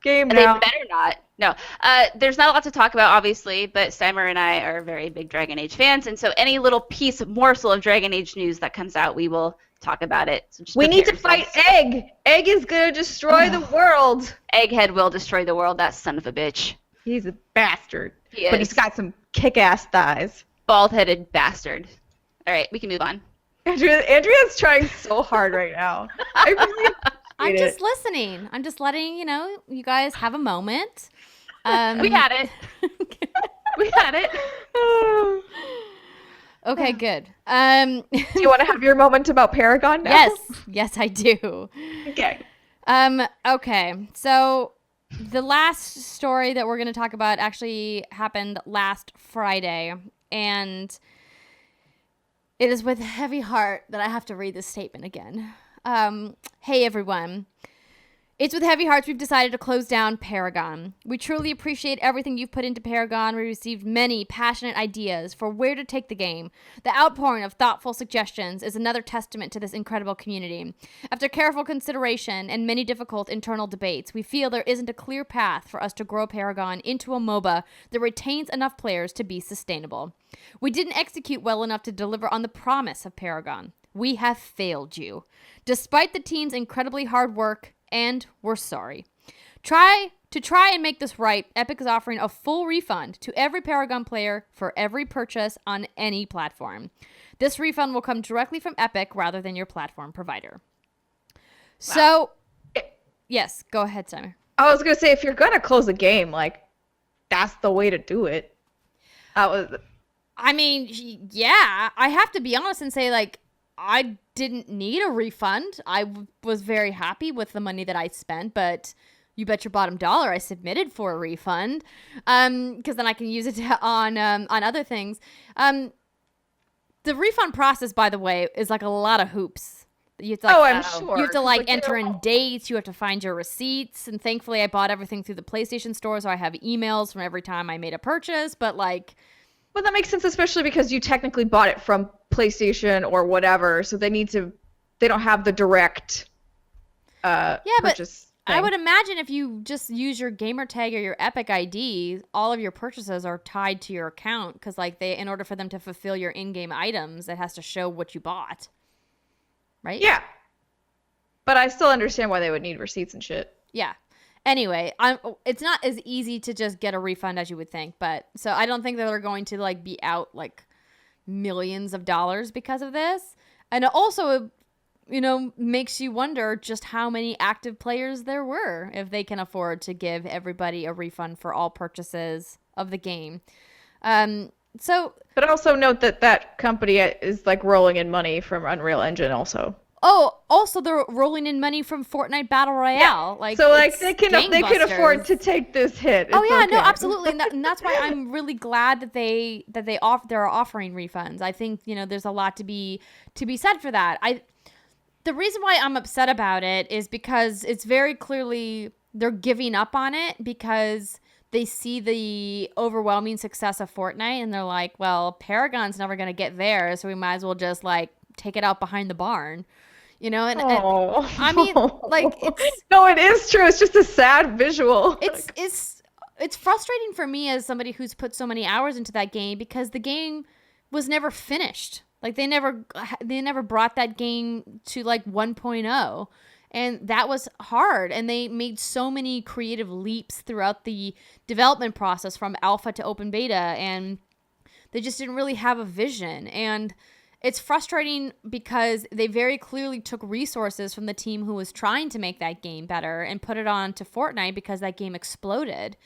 game now. They better not. No. There's not a lot to talk about, obviously, but Steimer and I are very big Dragon Age fans, and so any little morsel of Dragon Age news that comes out, we will talk about it. So we need to fight Egg. Egg is going to destroy the world. Egghead will destroy the world, that son of a bitch. He's a bastard. He But is. he's got some kick-ass thighs. Bald-headed bastard. All right, we can move on. Andrea's trying so hard right now. I really I'm appreciate just listening. I'm just letting you guys have a moment. We had it. We had it. Okay, good. Do you want to have your moment about Paragon now? Yes, I do. Okay. Okay, so the last story that we're going to talk about actually happened last Friday, and it is with a heavy heart that I have to read this statement again. Hey, everyone. It's with heavy hearts we've decided to close down Paragon. We truly appreciate everything you've put into Paragon. We received many passionate ideas for where to take the game. The outpouring of thoughtful suggestions is another testament to this incredible community. After careful consideration and many difficult internal debates, we feel there isn't a clear path for us to grow Paragon into a MOBA that retains enough players to be sustainable. We didn't execute well enough to deliver on the promise of Paragon. We have failed you. Despite the team's incredibly hard work, and we're sorry. Try and make this right, Epic is offering a full refund to every Paragon player for every purchase on any platform. This refund will come directly from Epic rather than your platform provider. Wow. So, yes, go ahead, Steimer. I was going to say, if you're going to close a game, like, that's the way to do it. I mean, yeah, I have to be honest and say, like, I didn't need a refund. I was very happy with the money that I spent, but you bet your bottom dollar I submitted for a refund, because then I can use it on other things. The refund process, by the way, is like a lot of hoops. You have to, like, I'm sure. You have to like enter in dates. You have to find your receipts, and thankfully I bought everything through the PlayStation Store, so I have emails from every time I made a purchase. But like. Well, that makes sense, especially because you technically bought it from PlayStation or whatever, so they don't have the direct purchase thing. I would imagine if you just use your gamer tag or your Epic ID, all of your purchases are tied to your account, because like in order for them to fulfill your in-game items, it has to show what you bought, right? Yeah, but I still understand why they would need receipts and shit. Yeah. Anyway, it's not as easy to just get a refund as you would think, but so I don't think that they're going to like be out like millions of dollars because of this. And it also, makes you wonder just how many active players there were if they can afford to give everybody a refund for all purchases of the game. But also note that company is like rolling in money from Unreal Engine also. Oh, also they're rolling in money from Fortnite Battle Royale. Yeah. So like they can afford to take this hit. Oh yeah, okay. No, absolutely, and that's why I'm really glad that they're offering refunds. I think there's a lot to be said for that. The reason why I'm upset about it is because it's very clearly they're giving up on it because they see the overwhelming success of Fortnite and they're like, well, Paragon's never gonna get there, so we might as well just like take it out behind the barn. And I mean, like, no, it is true. It's just a sad visual. It's frustrating for me as somebody who's put so many hours into that game because the game was never finished. Like they never brought that game to like 1.0, and that was hard. And they made so many creative leaps throughout the development process from alpha to open beta, and they just didn't really have a vision. And it's frustrating because they very clearly took resources from the team who was trying to make that game better and put it on to Fortnite because that game exploded.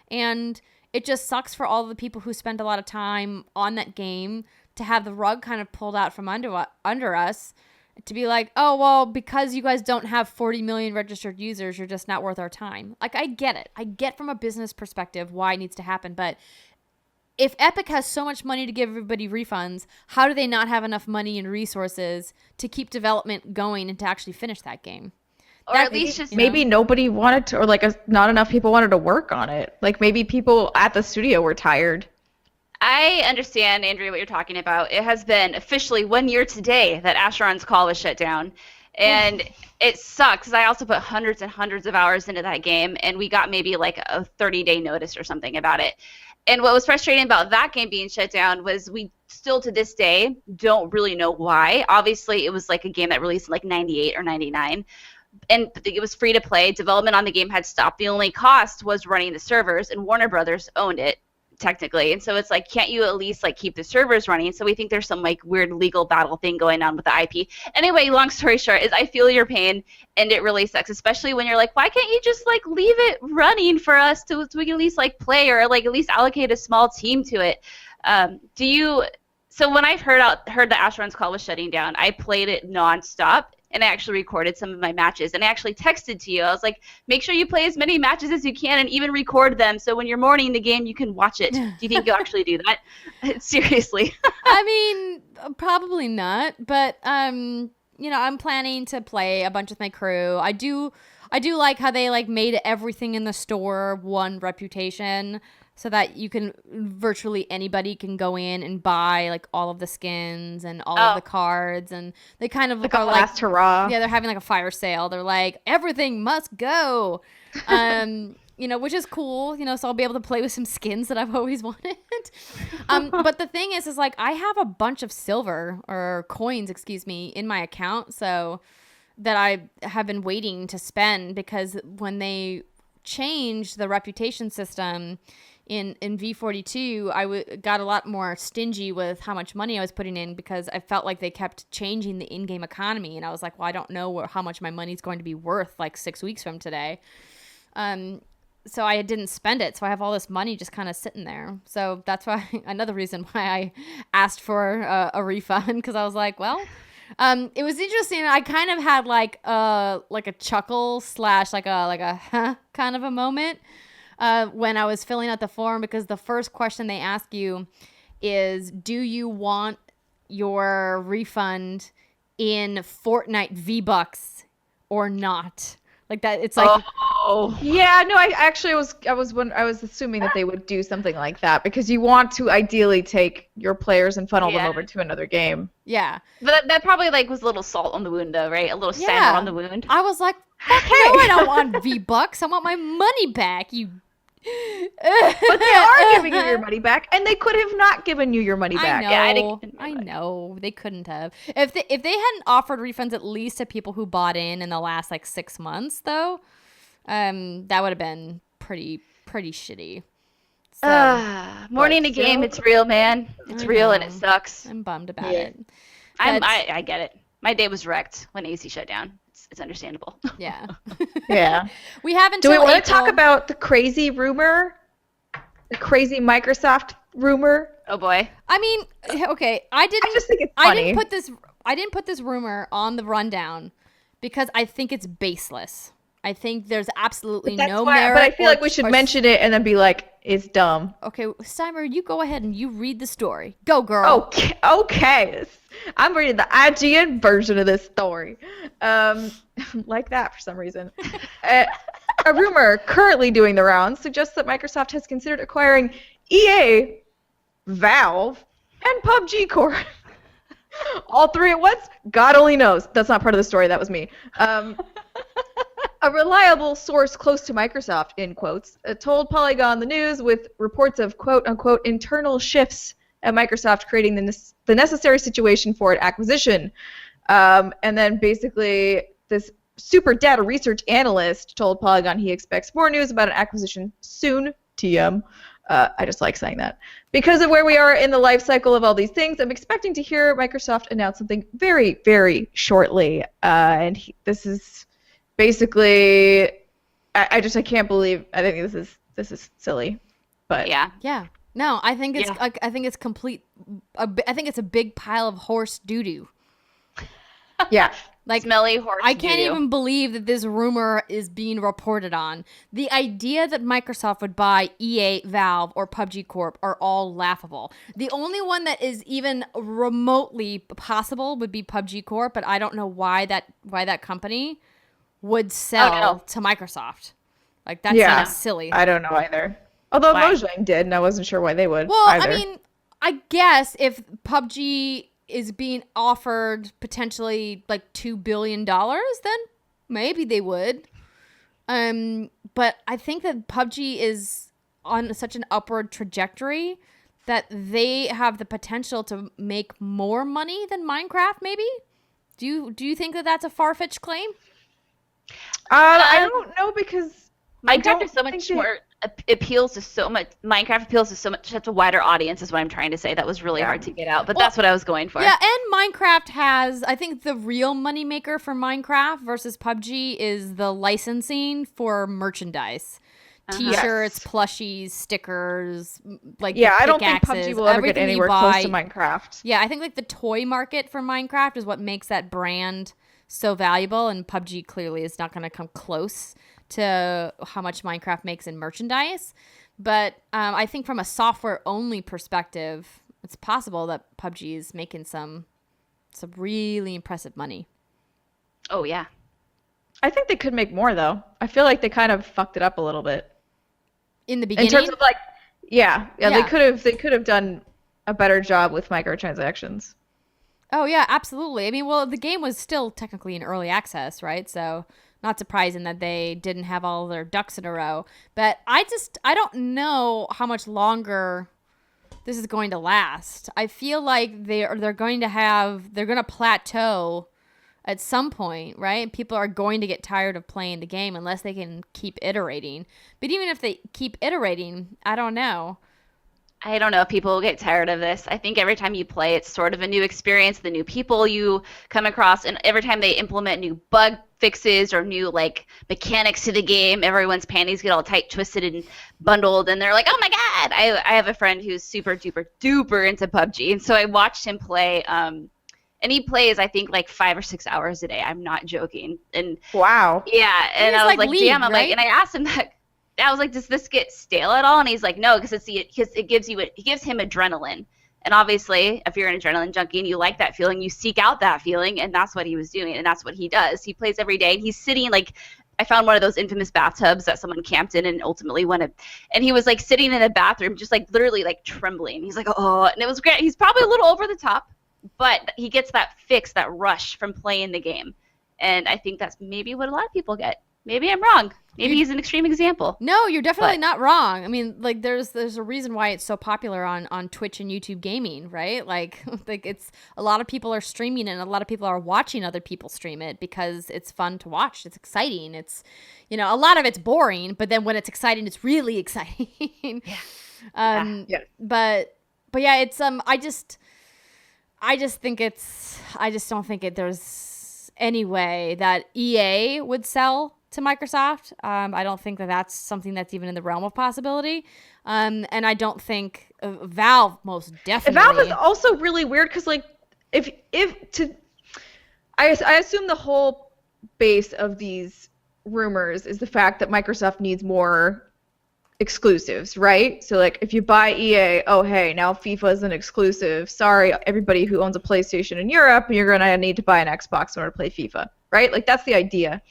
And it just sucks for all the people who spent a lot of time on that game to have the rug kind of pulled out from under us, to be like, oh, well, because you guys don't have 40 million registered users, you're just not worth our time. Like, I get it. I get from a business perspective why it needs to happen, but if Epic has so much money to give everybody refunds, how do they not have enough money and resources to keep development going and to actually finish that game? Or at least just maybe nobody wanted to, or like not enough people wanted to work on it. Like maybe people at the studio were tired. I understand, Andrea, what you're talking about. It has been officially 1 year today that Asheron's Call was shut down. And it sucks because I also put hundreds and hundreds of hours into that game, and we got maybe like a 30-day notice or something about it. And what was frustrating about that game being shut down was we still to this day don't really know why. Obviously, it was like a game that released in like 98 or 99. And it was free to play. Development on the game had stopped. The only cost was running the servers, and Warner Brothers owned it technically. And so it's like, can't you at least like keep the servers running? So we think there's some like weird legal battle thing going on with the IP. Anyway, long story short is I feel your pain, and it really sucks, especially when you're like, why can't you just like leave it running for us so we can at least like play, or like at least allocate a small team to it? Do you So when I heard the Asheron's Call was shutting down, I played it nonstop, and I actually recorded some of my matches, and I actually texted to you. I was like, make sure you play as many matches as you can and even record them, so when you're mourning the game, you can watch it. Do you think you'll actually do that? Seriously. I mean, probably not, but you know, I'm planning to play a bunch with my crew. I do like how they like made everything in the store one reputation, so that you can virtually anybody can go in and buy like all of the skins and all of the cards, and they kind of Like are a last hurrah. yeah, they're having like a fire sale. They're like, everything must go. You know, which is cool, you know, so I'll be able to play with some skins that I've always wanted. But the thing is like I have a bunch of silver or coins, excuse me, in my account, so that I have been waiting to spend, because when they changed the reputation system in V42, I got a lot more stingy with how much money I was putting in, because I felt like they kept changing the in-game economy, and I was like, well, I don't know how much my money's going to be worth like 6 weeks from today. So I didn't spend it, so I have all this money just kind of sitting there. So that's why another reason why I asked for a refund, because I was like, well, it was interesting. I kind of had like a chuckle / like a huh kind of a moment when I was filling out the form, because the first question they ask you is, do you want your refund in Fortnite V-Bucks or not? Like that, it's like, Yeah, no, I was assuming that they would do something like that, because you want to ideally take your players and funnel them over to another game. yeah. But that probably like was a little salt on the wound, though, right? A little cider on the wound. I was like, fuck no, I don't want V-Bucks. I want my money back, you. But they are giving you your money back, and they could have not given you your money back. I know. They couldn't have. If they hadn't offered refunds at least to people who bought in the last like 6 months, though, that would have been pretty shitty. So, Mourning a game, it's real, man. It's real, and it sucks. I'm bummed about it. I get it. My day was wrecked when AC shut down. It's understandable. Yeah. Yeah. We haven't. Do we want to talk about the crazy rumor? The crazy Microsoft rumor? Oh boy. I mean, okay, I just think it's funny. I didn't put this rumor on the rundown because I think it's baseless. I think there's absolutely no merit. But I feel like we should mention it and then be like, it's dumb. Okay, Steimer, you go ahead and you read the story. Go, girl. Okay. I'm reading the IGN version of this story. Like that for some reason. A rumor currently doing the rounds suggests that Microsoft has considered acquiring EA, Valve, and PUBG Corp. All three at once? God only knows. That's not part of the story. That was me. A reliable source close to Microsoft, in quotes, told Paragon the news with reports of quote-unquote internal shifts at Microsoft creating the necessary situation for an acquisition. And then basically this super data research analyst told Paragon he expects more news about an acquisition soon, TM. I just like saying that. Because of where we are in the life cycle of all these things, I'm expecting to hear Microsoft announce something very, very shortly. This is basically, I can't believe. I think this is silly, but yeah. No, I think it's I think it's complete. I think it's a big pile of horse doo doo. Yeah. Like smelly horse. I can't even believe that this rumor is being reported on. The idea that Microsoft would buy EA, Valve, or PUBG Corp are all laughable. The only one that is even remotely possible would be PUBG Corp, but I don't know why that company would sell to Microsoft. Like that's kind of silly. I don't know either. Although Mojang did, and I wasn't sure why they would. Well, either. I mean, I guess if PUBG is being offered potentially like $2 billion, then maybe they would. But I think that PUBG is on such an upward trajectory that they have the potential to make more money than Minecraft, maybe? Do you think that that's a far-fetched claim? I don't know, because Minecraft is so much more appeals to so much. Minecraft appeals to such a wider audience, is what I'm trying to say. That was really hard to get out, but that's what I was going for. Yeah, and Minecraft has, I think the real moneymaker for Minecraft versus PUBG is the licensing for merchandise. T-shirts, plushies, stickers, like yeah, I don't think pickaxes, PUBG will ever get everything you anywhere close buy. to Minecraft. Yeah, I think like the toy market for Minecraft is what makes that brand so valuable, and PUBG clearly is not going to come close to how much Minecraft makes in merchandise. But I think from a software-only perspective, it's possible that PUBG is making some really impressive money. Oh, yeah. I think they could make more, though. I feel like they kind of fucked it up a little bit. In the beginning? In terms of like, yeah. Yeah. They could have done a better job with microtransactions. Oh, yeah, absolutely. I mean, well, the game was still technically in early access, right? So not surprising that they didn't have all their ducks in a row. But I don't know how much longer this is going to last. I feel like they're going to plateau at some point, right? People are going to get tired of playing the game unless they can keep iterating. But even if they keep iterating, I don't know. I don't know if people will get tired of this. I think every time you play, it's sort of a new experience, the new people you come across, and every time they implement new bug fixes or new like mechanics to the game, everyone's panties get all tight, twisted, and bundled, and they're like, "Oh my god!" I have a friend who's super duper duper into PUBG, and so I watched him play. And he plays, I think, like 5 or 6 hours a day. I'm not joking. And wow. Yeah, and I was like, League, damn. I'm right? like, and I asked him that. I was like, does this get stale at all? And he's like, no, because it gives him adrenaline. And obviously, if you're an adrenaline junkie and you like that feeling, you seek out that feeling, and that's what he was doing, and that's what he does. He plays every day, and he's sitting like. I found one of those infamous bathtubs that someone camped in and ultimately went. And he was like sitting in a bathroom, just like literally like trembling. He's like, oh, and it was great. He's probably a little over the top. But he gets that fix, that rush from playing the game. And I think that's maybe what a lot of people get. Maybe I'm wrong. Maybe he's an extreme example. No, you're definitely not wrong. I mean, like there's a reason why it's so popular on Twitch and YouTube gaming, right? Like it's a lot of people are streaming and a lot of people are watching other people stream it because it's fun to watch. It's exciting. It's, a lot of it's boring, but then when it's exciting, it's really exciting. Yeah. But yeah, it's I just don't think there's any way that EA would sell to Microsoft. I don't think that that's something that's even in the realm of possibility. And I don't think Valve most definitely. Valve is also really weird because like I assume the whole base of these rumors is the fact that Microsoft needs more exclusives, right? So like if you buy EA, oh hey, now FIFA is an exclusive. Sorry, everybody who owns a PlayStation in Europe, you're gonna need to buy an Xbox in order to play FIFA, right? Like that's the idea.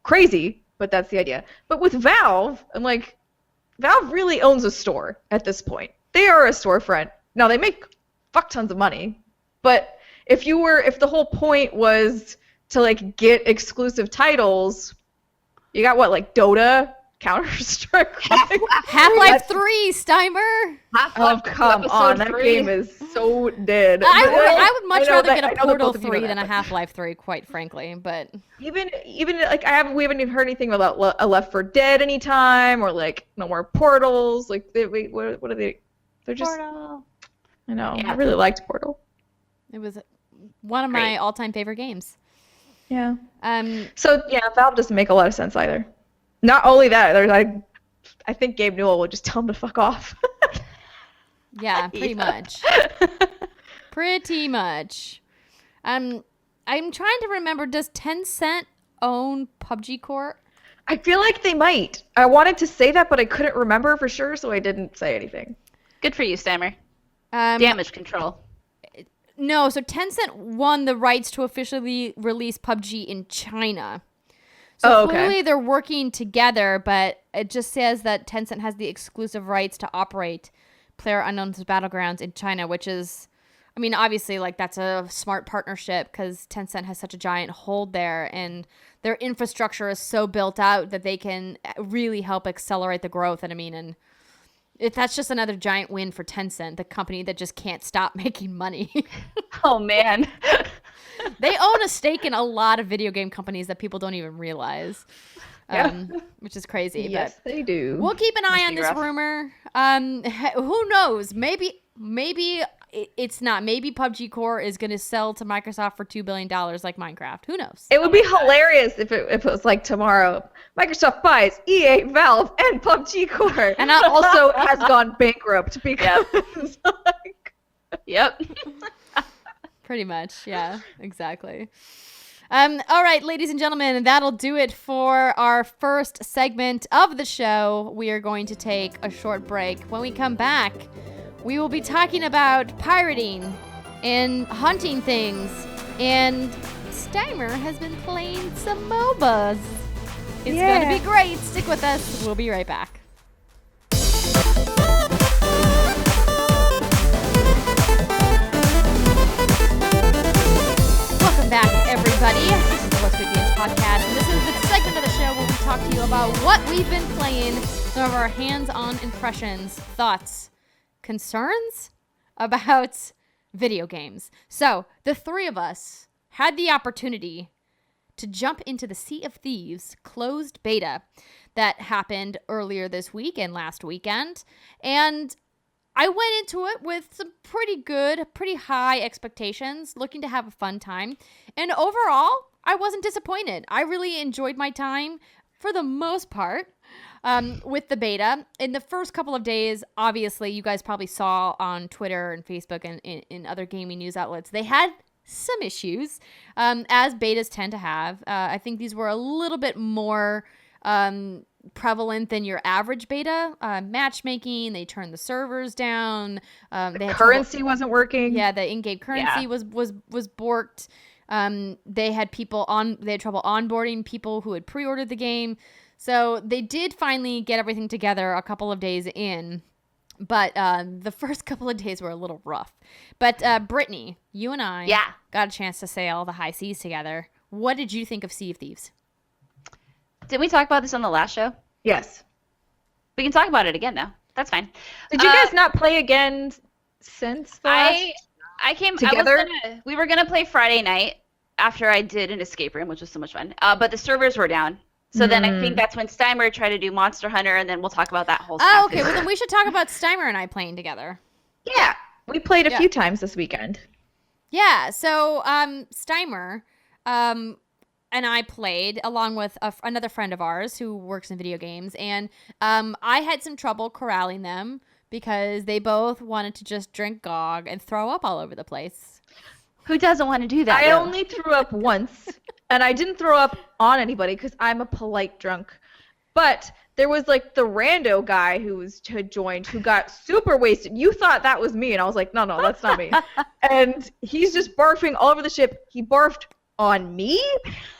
Crazy, but that's the idea. But with Valve, I'm like, Valve really owns a store at this point. They are a storefront. Now they make fuck tons of money, but if the whole point was to like get exclusive titles, you got what, like Dota? Counter-Strike. Half-Life 3, Steimer. Oh, come on. That game is so dead. I would much rather get a Portal 3 than a Half-Life 3, quite frankly. But even like we haven't even heard anything about a Left 4 Dead anytime, or like no more Portals. Like what are they? They're just. Portal. I know. Yeah. I really liked Portal. It was one of my all-time favorite games. Yeah. So yeah, Valve doesn't make a lot of sense either. Not only that, I think Gabe Newell would just tell him to fuck off. Yeah, pretty much. Pretty much. I'm trying to remember, does Tencent own PUBG Corp? I feel like they might. I wanted to say that, but I couldn't remember for sure, so I didn't say anything. Good for you, Steimer. Damage control. No, so Tencent won the rights to officially release PUBG in China. So clearly they're working together, but it just says that Tencent has the exclusive rights to operate PlayerUnknown's Battlegrounds in China, which is, I mean, obviously, like, that's a smart partnership because Tencent has such a giant hold there, and their infrastructure is so built out that they can really help accelerate the growth. And I mean, that's just another giant win for Tencent, the company that just can't stop making money. Oh, man. They own a stake in a lot of video game companies that people don't even realize, which is crazy. Yes, they do. We'll keep an eye on this rumor. Who knows? Maybe it's not. Maybe PUBG Core is going to sell to Microsoft for $2 billion like Minecraft. Who knows? It would be hilarious if it was like tomorrow. Microsoft buys EA, Valve, and PUBG Core, and also has gone bankrupt because. Yep. Pretty much, yeah, exactly. All right, ladies and gentlemen, that'll do it for our first segment of the show. We are going to take a short break. When we come back, we will be talking about pirating and hunting things. And Steimer has been playing some MOBAs. It's going to be great. Stick with us. We'll be right back. Welcome back, everybody. This is the What's Good Games podcast, and this is the segment of the show where we talk to you about what we've been playing, some of our hands-on impressions, thoughts, concerns about video games. So, the three of us had the opportunity to jump into the Sea of Thieves closed beta that happened earlier this week and last weekend, and I went into it with some pretty high expectations, looking to have a fun time. And overall, I wasn't disappointed. I really enjoyed my time for the most part with the beta. In the first couple of days, obviously, you guys probably saw on Twitter and Facebook and in other gaming news outlets, they had some issues, as betas tend to have. I think these were a little bit more prevalent than your average beta. Matchmaking, they turned the servers down. The currency wasn't working. Yeah, the in-game currency was borked. They had trouble onboarding people who had pre-ordered the game. So they did finally get everything together a couple of days in. But the first couple of days were a little rough. But Brittany, you and I got a chance to sail the high seas together. What did you think of Sea of Thieves? Didn't we talk about this on the last show? Yes. We can talk about it again now. That's fine. Did you guys not play again since the last I came together? We were gonna play Friday night after I did an escape room, which was so much fun. But the servers were down. So then I think that's when Steimer tried to do Monster Hunter, and then we'll talk about that whole stuff. Oh, okay. Well, then we should talk about Steimer and I playing together. Yeah. We played a few times this weekend. Yeah. So Steimer and I played along with another friend of ours who works in video games, and I had some trouble corralling them because they both wanted to just drink GOG and throw up all over the place. Who doesn't want to do that? I only threw up once, and I didn't throw up on anybody because I'm a polite drunk. But there was like the rando guy who had joined who got super wasted. You thought that was me, and I was like, no, that's not me. And he's just barfing all over the ship. He barfed on me,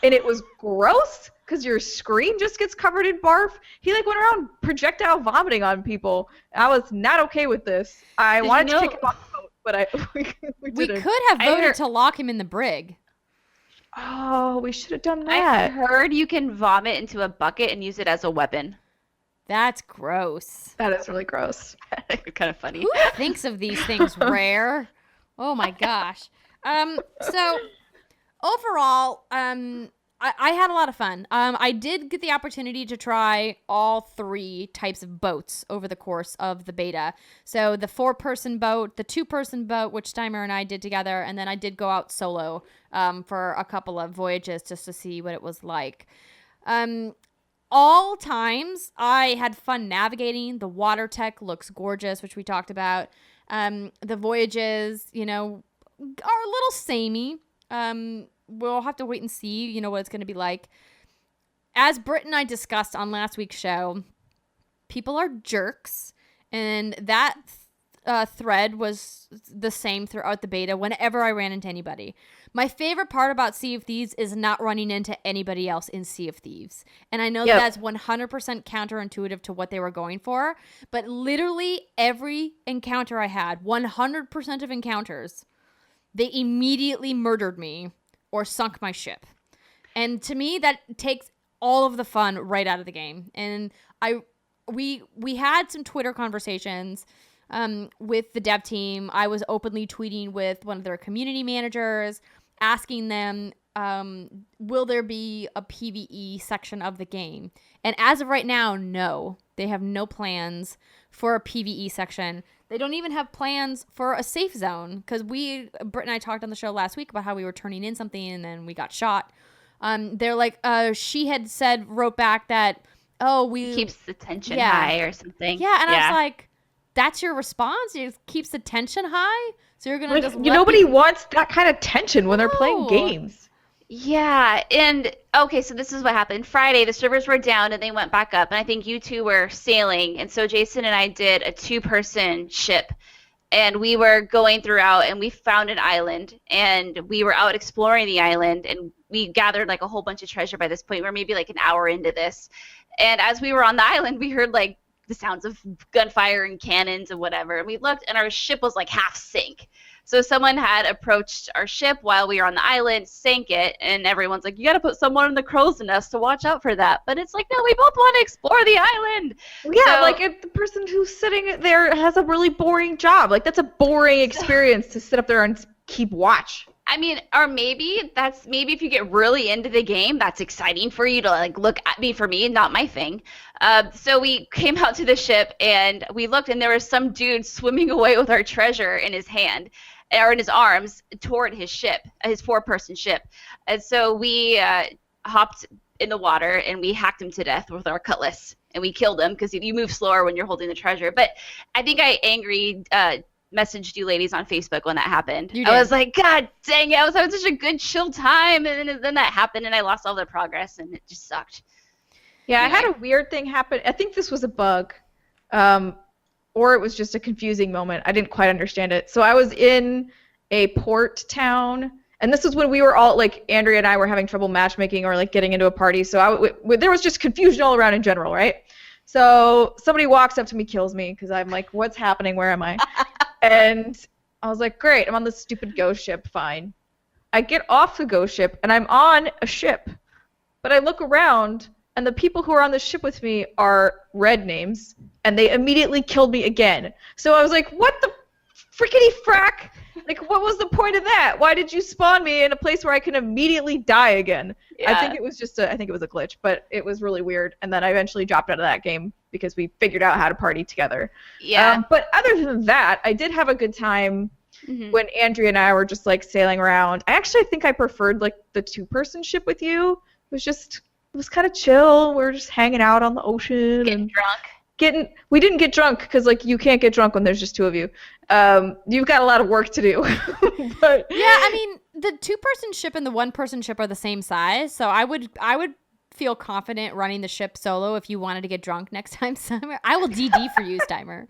and it was gross because your screen just gets covered in barf. He like went around projectile vomiting on people. I was not okay with this. I wanted to kick him off the boat, but we could have voted to lock him in the brig. Oh, we should have done that. I heard you can vomit into a bucket and use it as a weapon. That's gross. That is really gross. Kind of funny. Who thinks of these things, Rare? Oh my gosh. So overall, I had a lot of fun. I did get the opportunity to try all three types of boats over the course of the beta. So the 4-person boat, the 2-person boat, which Steimer and I did together, and then I did go out solo for a couple of voyages just to see what it was like. All times, I had fun navigating. The water tech looks gorgeous, which we talked about. The voyages, are a little samey. We'll have to wait and see, what it's going to be like. As Britt and I discussed on last week's show, people are jerks, and that thread was the same throughout the beta whenever I ran into anybody. My favorite part about Sea of Thieves is not running into anybody else in Sea of Thieves. And I know that's 100% counterintuitive to what they were going for, but literally every encounter I had, 100% of encounters, they immediately murdered me or sunk my ship. And to me, that takes all of the fun right out of the game. And we had some Twitter conversations with the dev team. I was openly tweeting with one of their community managers, asking them, will there be a PvE section of the game? And as of right now, no. They have no plans for a PvE section. They don't even have plans for a safe zone, because Britt and I talked on the show last week about how we were turning in something and then we got shot. They're like, she had wrote back that, it keeps the tension high or something. Yeah, and I was like, that's your response? It keeps the tension high? So you're gonna just nobody wants that kind of tension when they're playing games. Yeah, and okay, so this is what happened. Friday, the servers were down and they went back up, and I think you two were sailing, and so Jason and I did a 2-person ship, and we were going throughout, and we found an island, and we were out exploring the island, and we gathered like a whole bunch of treasure by this point. We're maybe like an hour into this, and as we were on the island, we heard like the sounds of gunfire and cannons and whatever, and we looked, and our ship was like half sank. So someone had approached our ship while we were on the island, sank it, and everyone's like, you got to put someone in the crow's nest to watch out for that. But it's like, no, we both want to explore the island. Yeah, like if the person who's sitting there has a really boring job. Like, that's a boring experience to sit up there and keep watch. I mean, or maybe if you get really into the game, that's exciting for you to like look at me. For me, not my thing. So we came out to the ship and we looked, and there was some dude swimming away with our treasure in his hand, or in his arms, toward his ship, his 4-person ship. And so we hopped in the water and we hacked him to death with our cutlass, and we killed him because you move slower when you're holding the treasure. But I think I messaged you ladies on Facebook when that happened. I was like, God dang it, I was having such a good chill time, and then that happened, and I lost all the progress, and it just sucked. Yeah, I had a weird thing happen. I think this was a bug, or it was just a confusing moment. I didn't quite understand it. So I was in a port town, and this is when we were all, like, Andrea and I were having trouble matchmaking or, like, getting into a party, so there was just confusion all around in general, right? So somebody walks up to me, kills me, because I'm like, what's happening? Where am I? And I was like, great, I'm on this stupid ghost ship, fine. I get off the ghost ship, and I'm on a ship. But I look around, and the people who are on the ship with me are red names, and they immediately killed me again. So I was like, what the frickety frack? Like, what was the point of that? Why did you spawn me in a place where I can immediately die again? Yeah. I think it was a glitch, but it was really weird. And then I eventually dropped out of that game because we figured out how to party together. Yeah. But other than that, I did have a good time when Andrea and I were just, like, sailing around. I actually think I preferred, like, the 2-person ship with you. It was kind of chill. We were just hanging out on the ocean. Getting drunk. We didn't get drunk because, like, you can't get drunk when there's just 2 of you. You've got a lot of work to do. But yeah, I mean, the 2-person ship and the 1-person ship are the same size, so I would feel confident running the ship solo if you wanted to get drunk next time, Steimer. I will DD for you, Steimer.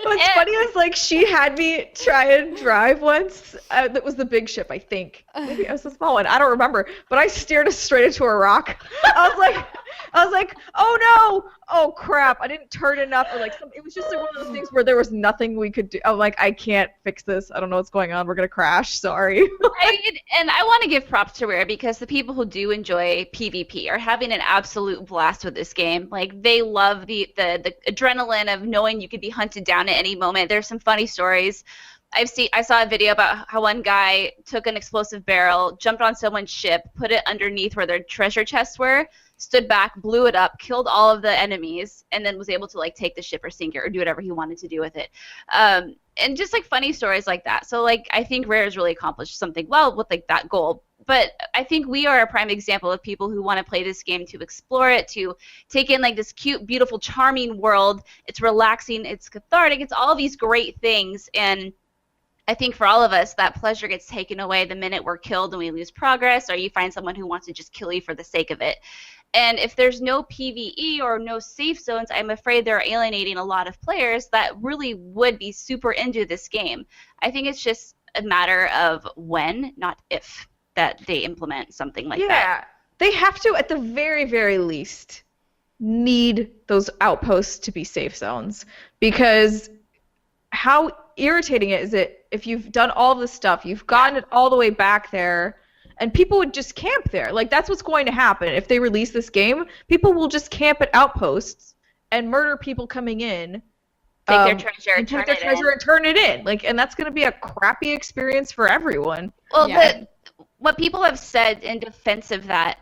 What's funny is, like, she had me try and drive once. That was the big ship, I think. Maybe it was the small one. I don't remember. But I steered straight into a rock. I was like, oh no! Oh crap! I didn't turn enough, or like it was just like one of those things where there was nothing we could do. I'm like, I can't fix this. I don't know what's going on. We're gonna crash. Sorry. And I want to give props to Rare, because the people who do enjoy PvP are having an absolute blast with this game. Like, they love the adrenaline of knowing you could be hunted down at any moment. There's some funny stories. I saw a video about how one guy took an explosive barrel, jumped on someone's ship, put it underneath where their treasure chests were, stood back, blew it up, killed all of the enemies, and then was able to, like, take the ship or sink it or do whatever he wanted to do with it. And just, like, funny stories like that. So, like, I think Rare has really accomplished something well with, like, that goal. But I think we are a prime example of people who want to play this game to explore it, to take in, like, this cute, beautiful, charming world. It's relaxing, it's cathartic, it's all these great things. And I think for all of us, that pleasure gets taken away the minute we're killed and we lose progress, or you find someone who wants to just kill you for the sake of it. And if there's no PvE or no safe zones, I'm afraid they're alienating a lot of players that really would be super into this game. I think it's just a matter of when, not if, that they implement something like that. Yeah, they have to, at the very, very least, need those outposts to be safe zones. Because how irritating is it if you've done all this stuff, you've gotten it all the way back there, and people would just camp there. Like, that's what's going to happen. If they release this game, people will just camp at outposts and murder people coming in. Take their treasure and turn it in. Like, and that's going to be a crappy experience for everyone. Well, yeah. What people have said in defense of that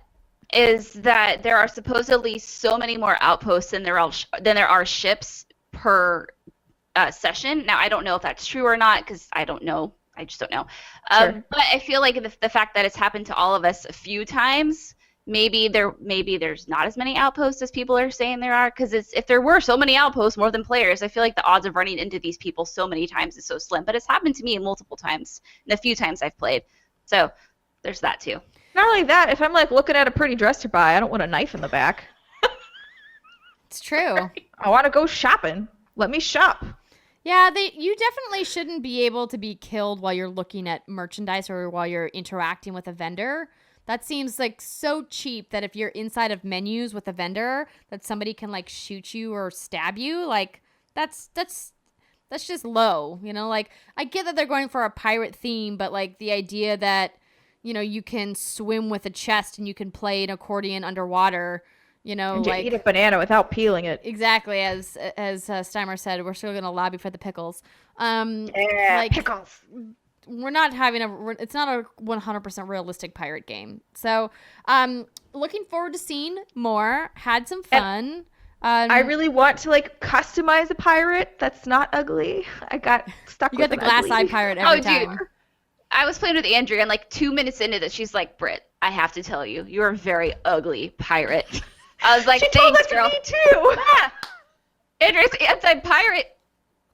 is that there are supposedly so many more outposts than there are ships per session. Now, I don't know if that's true or not because I don't know. I just don't know. Sure. But I feel like the fact that it's happened to all of us a few times, maybe there's not as many outposts as people are saying there are. Because if there were so many outposts more than players, I feel like the odds of running into these people so many times is so slim. But it's happened to me multiple times in a few times I've played. So there's that too. Not only that, if I'm like looking at a pretty dress to buy, I don't want a knife in the back. It's true. I want to go shopping. Let me shop. Yeah, you definitely shouldn't be able to be killed while you're looking at merchandise or while you're interacting with a vendor. That seems like so cheap that if you're inside of menus with a vendor, that somebody can like shoot you or stab you. Like that's just low, you know? Like I get that they're going for a pirate theme, but like the idea that, you know, you can swim with a chest and you can play an accordion underwater, you know, And like eat a banana without peeling it. exactly as Steimer said, we're still gonna lobby for the pickles. Yeah, like, pickles. We're not having it's not a 100% realistic pirate game. So, looking forward to seeing more. Had some fun. I really want to like customize a pirate that's not ugly. I got stuck You with got the an ugly. glass-eyed pirate every Dude. time. I was playing with Andrea, and like 2 minutes into this, she's like, "Britt, I have to tell you, you're a very ugly pirate." I was like, She told "Thanks, that girl." to me too. Yeah. Andrea's anti-pirate.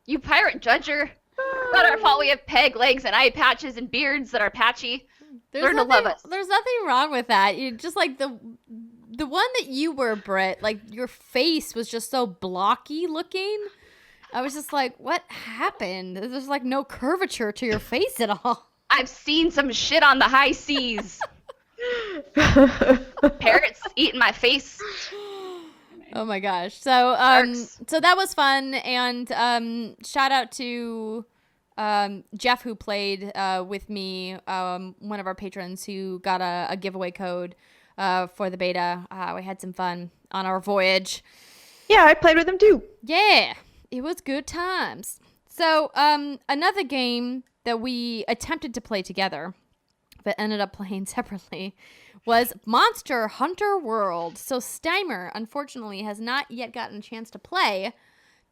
You pirate judger. It's not our fault we have peg legs and eye patches and beards that are patchy. Learn to love us. There's nothing wrong with that. You just like the one that you were, Britt. Like your face was just so blocky looking. I was just like, what happened? There's like no curvature to your face at all. I've seen some shit on the high seas. Parrots eating my face. Oh my gosh. So Sharks. so that was fun, and shout out to Jeff who played with me, one of our patrons who got a giveaway code for the beta. We had some fun on our voyage. Yeah, I played with him too. Yeah, it was good times. So another game that we attempted to play together but ended up playing separately was Monster Hunter World. So Steimer, unfortunately, has not yet gotten a chance to play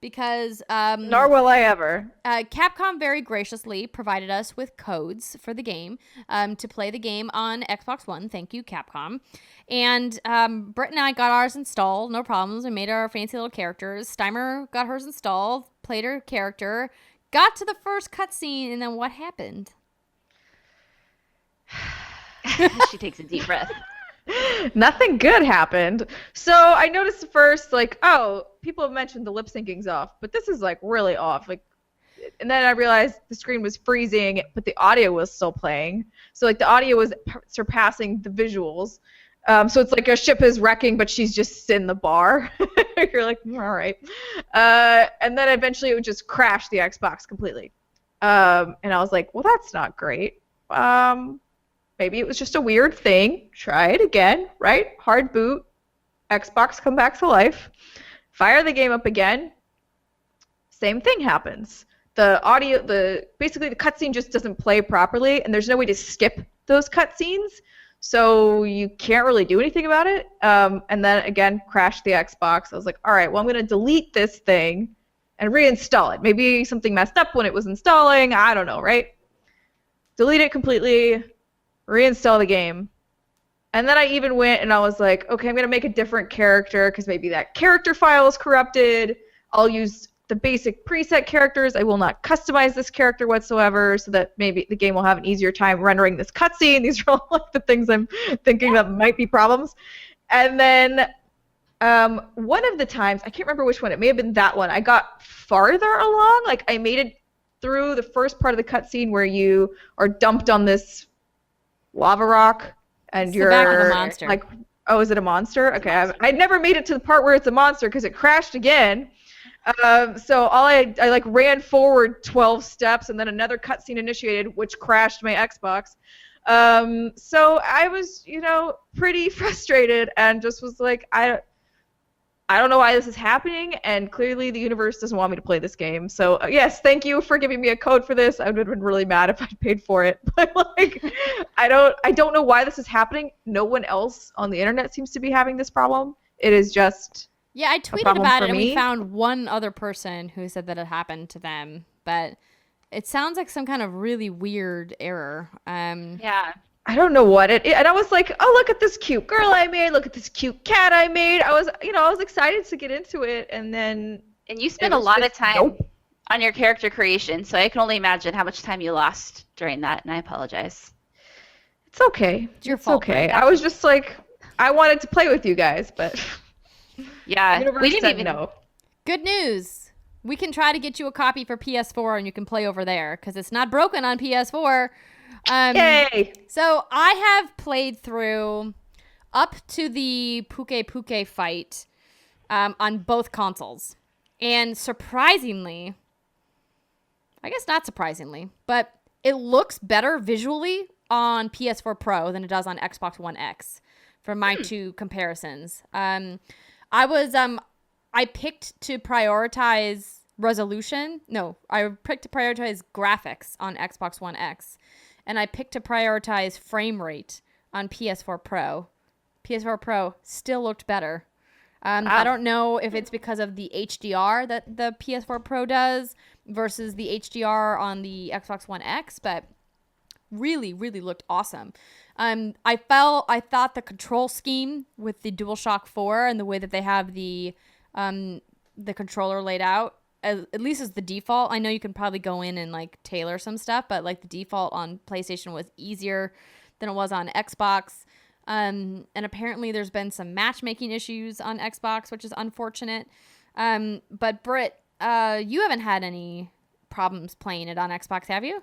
because Nor will I ever. Capcom very graciously provided us with codes for the game to play the game on Xbox One. Thank you, Capcom. And Britt and I got ours installed, no problems. We made our fancy little characters. Steimer got hers installed, played her character, got to the first cutscene, and then what happened? She takes a deep breath. Nothing good happened. So I noticed first, like, oh, people have mentioned the lip syncing's off, but this is like really off. Like, and then I realized the screen was freezing, but the audio was still playing. So like the audio was surpassing the visuals. So it's like a ship is wrecking, but she's just in the bar. You're like, all right. And then eventually it would just crash the Xbox completely. And I was like, well, that's not great. Maybe it was just a weird thing. Try it again, right? Hard boot. Xbox come back to life. Fire the game up again. Same thing happens. The audio, basically the cutscene just doesn't play properly, and there's no way to skip those cutscenes, so you can't really do anything about it. And then again, crashed the Xbox. I was like, all right, well, I'm gonna delete this thing and reinstall it. Maybe something messed up when it was installing. I don't know, right? Delete it completely. Reinstall the game. And then I even went and I was like, okay, I'm going to make a different character because maybe that character file is corrupted. I'll use the basic preset characters. I will not customize this character whatsoever so that maybe the game will have an easier time rendering this cutscene. These are all like the things I'm thinking that might be problems. And then one of the times, I can't remember which one, it may have been that one, I got farther along. Like I made it through the first part of the cutscene where you are dumped on this lava rock, and It's you're the back of the monster. like, oh, is it a monster? Okay, I'd never made it to the part where it's a monster because it crashed again. So I like ran forward 12 steps, and then another cutscene initiated, which crashed my Xbox. So I was, pretty frustrated, and just was like, I I don't know why this is happening, and clearly the universe doesn't want me to play this game. So yes, thank you for giving me a code for this. I would have been really mad if I'd paid for it. But like, I don't know why this is happening. No one else on the internet seems to be having this problem. It is just Yeah, I tweeted about it, and we found one other person who said that it happened to them, but it sounds like some kind of really weird error. Yeah. I don't know what it is. And I was like, oh, look at this cute girl I made. Look at this cute cat I made. I was excited to get into it. And then. And you spent a lot of time on your character creation. So I can only imagine how much time you lost during that. And I apologize. It's okay. It's your fault. Okay. I was just like, I wanted to play with you guys, but. Yeah. We didn't even know. Good news. We can try to get you a copy for PS4 and you can play over there because it's not broken on PS4. Yay! So I have played through up to the Puke fight on both consoles. And surprisingly, I guess not surprisingly, but it looks better visually on PS4 Pro than it does on Xbox One X for my two comparisons. I picked to prioritize resolution. No, I picked to prioritize graphics on Xbox One X. And I picked to prioritize frame rate on PS4 Pro. PS4 Pro still looked better. I don't know if it's because of the HDR that the PS4 Pro does versus the HDR on the Xbox One X, but really, really looked awesome. I thought the control scheme with the DualShock 4 and the way that they have the controller laid out, at least as the default. I know you can probably go in and like tailor some stuff, but like the default on PlayStation was easier than it was on Xbox. And apparently there's been some matchmaking issues on Xbox, which is unfortunate. But Britt, you haven't had any problems playing it on Xbox, have you?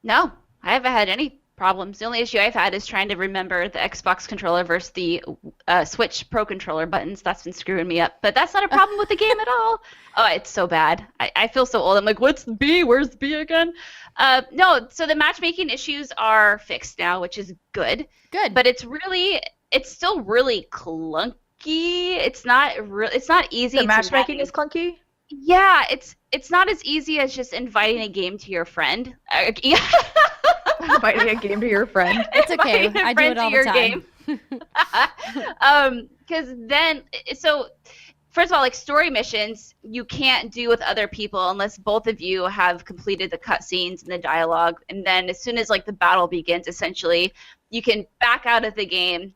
No, I haven't had any problems. The only issue I've had is trying to remember the Xbox controller versus the Switch Pro controller buttons. That's been screwing me up. But that's not a problem with the game at all. Oh, it's so bad. I feel so old. I'm like, what's the B? Where's the B again? No, so the matchmaking issues are fixed now, which is good. Good. But it's still really clunky. It's not easy. The matchmaking is clunky? Yeah, it's not as easy as just inviting a game to your friend. Inviting a game to your friend. It's okay. I do it all the time. Because then, so first of all, like story missions, you can't do with other people unless both of you have completed the cutscenes and the dialogue. And then as soon as like the battle begins, essentially, you can back out of the game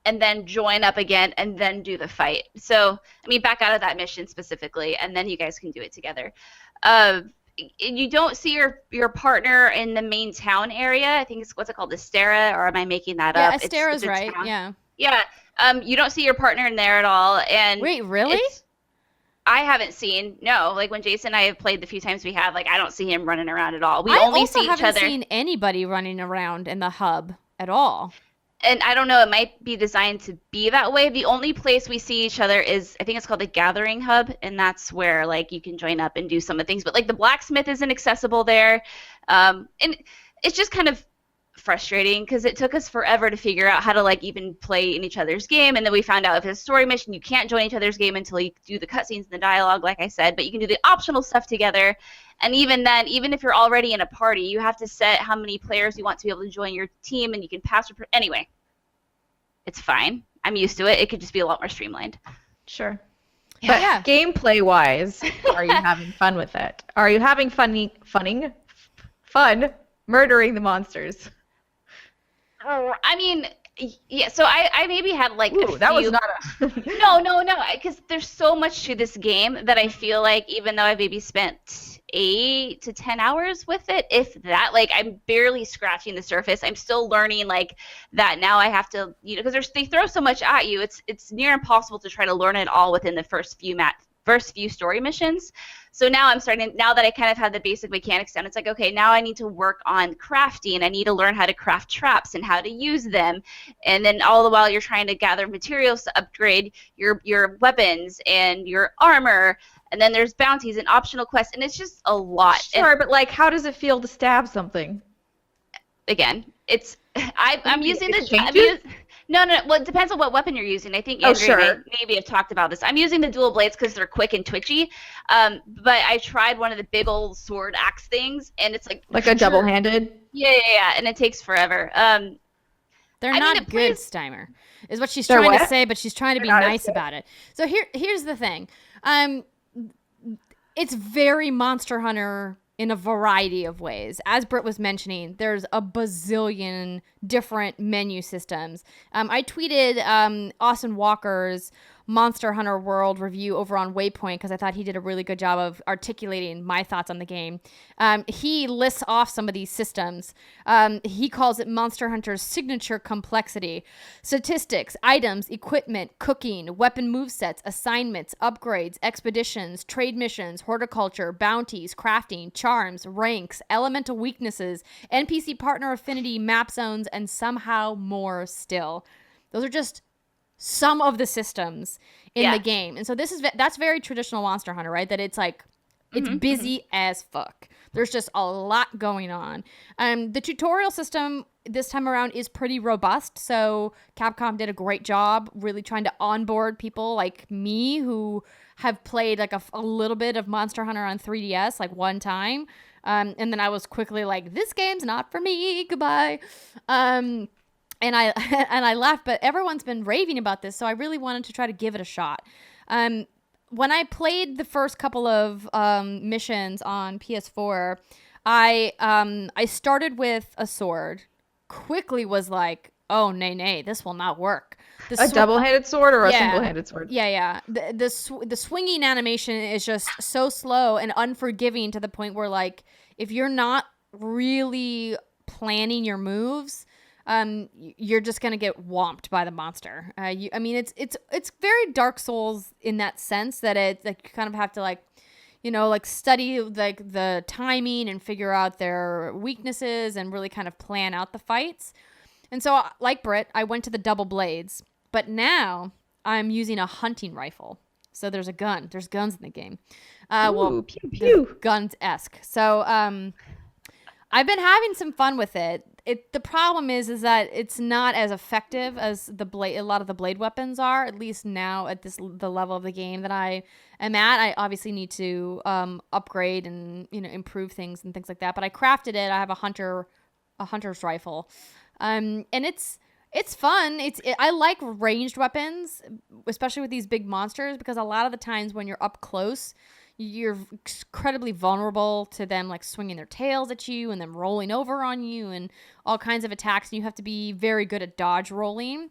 and then join up again and then do the fight. So, I mean, back out of that mission specifically, and then you guys can do it together. You don't see your partner in the main town area. I think it's, what's it called, Astera, or am I making that up? Yeah, Astera's right, town. yeah. Yeah, you don't see your partner in there at all. And wait, really? I haven't seen, no. Like when Jason and I have played the few times we have, like I don't see him running around at all. I also haven't seen anybody running around in the hub at all. And I don't know, it might be designed to be that way. The only place we see each other is, I think it's called the Gathering Hub, and that's where like you can join up and do some of the things. But like the blacksmith isn't accessible there, and it's just kind of frustrating because it took us forever to figure out how to like even play in each other's game. And then we found out if it's a story mission, you can't join each other's game until you do the cutscenes and the dialogue, like I said. But you can do the optional stuff together. And even then, even if you're already in a party, you have to set how many players you want to be able to join your team, and you can pass. Anyway, it's fine. I'm used to it. It could just be a lot more streamlined. Sure. Yeah. But gameplay-wise, are you having fun with it? Are you having fun murdering the monsters? I mean, yeah. So I maybe had like that was not a no, because there's so much to this game that I feel like even though I maybe spent 8 to 10 hours with it, if that, like I'm barely scratching the surface. I'm still learning like that now. I have to, because they throw so much at you. It's near impossible to try to learn it all within the first few story missions. So now now that I kind of have the basic mechanics down, it's like, okay, now I need to work on crafting. I need to learn how to craft traps and how to use them. And then all the while you're trying to gather materials to upgrade your weapons and your armor. And then there's bounties and optional quests. And it's just a lot. Sure, but like, how does it feel to stab something? Again, I'm using the... No. Well, it depends on what weapon you're using. I think Oh, Andrea sure. maybe have talked about this. I'm using the dual blades because they're quick and twitchy. But I tried one of the big old sword axe things, and it's like a double-handed. Yeah, and it takes forever. They're I mean, not it good, plays- Steimer, is what she's They're trying to what? say, but she's trying to be They're not as nice good. about it. So here's the thing. It's very Monster Hunter in a variety of ways. As Britt was mentioning, there's a bazillion different menu systems. I tweeted Austin Walker's Monster Hunter World review over on Waypoint because I thought he did a really good job of articulating my thoughts on the game. He lists off some of these systems. He calls it Monster Hunter's signature complexity. Statistics, items, equipment, cooking, weapon movesets, assignments, upgrades, expeditions, trade missions, horticulture, bounties, crafting, charms, ranks, elemental weaknesses, NPC partner affinity, map zones, and somehow more still. Those are just some of the systems in the game. And so that's very traditional Monster Hunter, right? That it's like it's busy as fuck. There's just a lot going on. The tutorial system this time around is pretty robust. So Capcom did a great job really trying to onboard people like me who have played like a little bit of Monster Hunter on 3DS like one time. And then I was quickly like, this game's not for me. Goodbye. And I laughed, but everyone's been raving about this, so I really wanted to try to give it a shot. When I played the first couple of missions on PS4, I started with a sword. Quickly was like, oh nay, this will not work. A double-handed sword or a single-handed sword? Yeah. The swinging animation is just so slow and unforgiving to the point where like if you're not really planning your moves, you're just gonna get whomped by the monster. It's very Dark Souls in that sense that it like you kind of have to like, study like the timing and figure out their weaknesses and really kind of plan out the fights. And so, like Britt, I went to the double blades, but now I'm using a hunting rifle. So there's a gun. There's guns in the game. Ooh, pew pew. Guns-esque. So I've been having some fun with it. The problem is that it's not as effective as a lot of the blade weapons are, at least now at the level of the game that I am at. I obviously need to upgrade and improve things and things like that. But I crafted it. I have a hunter's rifle, and it's fun. I like ranged weapons, especially with these big monsters, because a lot of the times when you're up close, you're incredibly vulnerable to them like swinging their tails at you and them rolling over on you and all kinds of attacks. And you have to be very good at dodge rolling.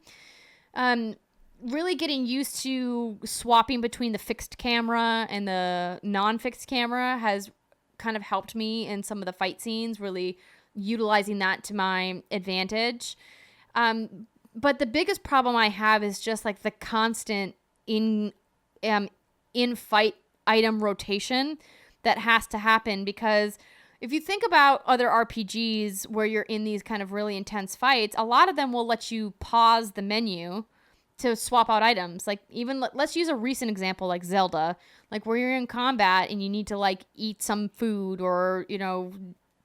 Really getting used to swapping between the fixed camera and the non-fixed camera has kind of helped me in some of the fight scenes, really utilizing that to my advantage. But the biggest problem I have is just like the constant in-fight item rotation that has to happen, because if you think about other RPGs where you're in these kind of really intense fights, a lot of them will let you pause the menu to swap out items. Like even let's use a recent example like Zelda, like where you're in combat and you need to like eat some food or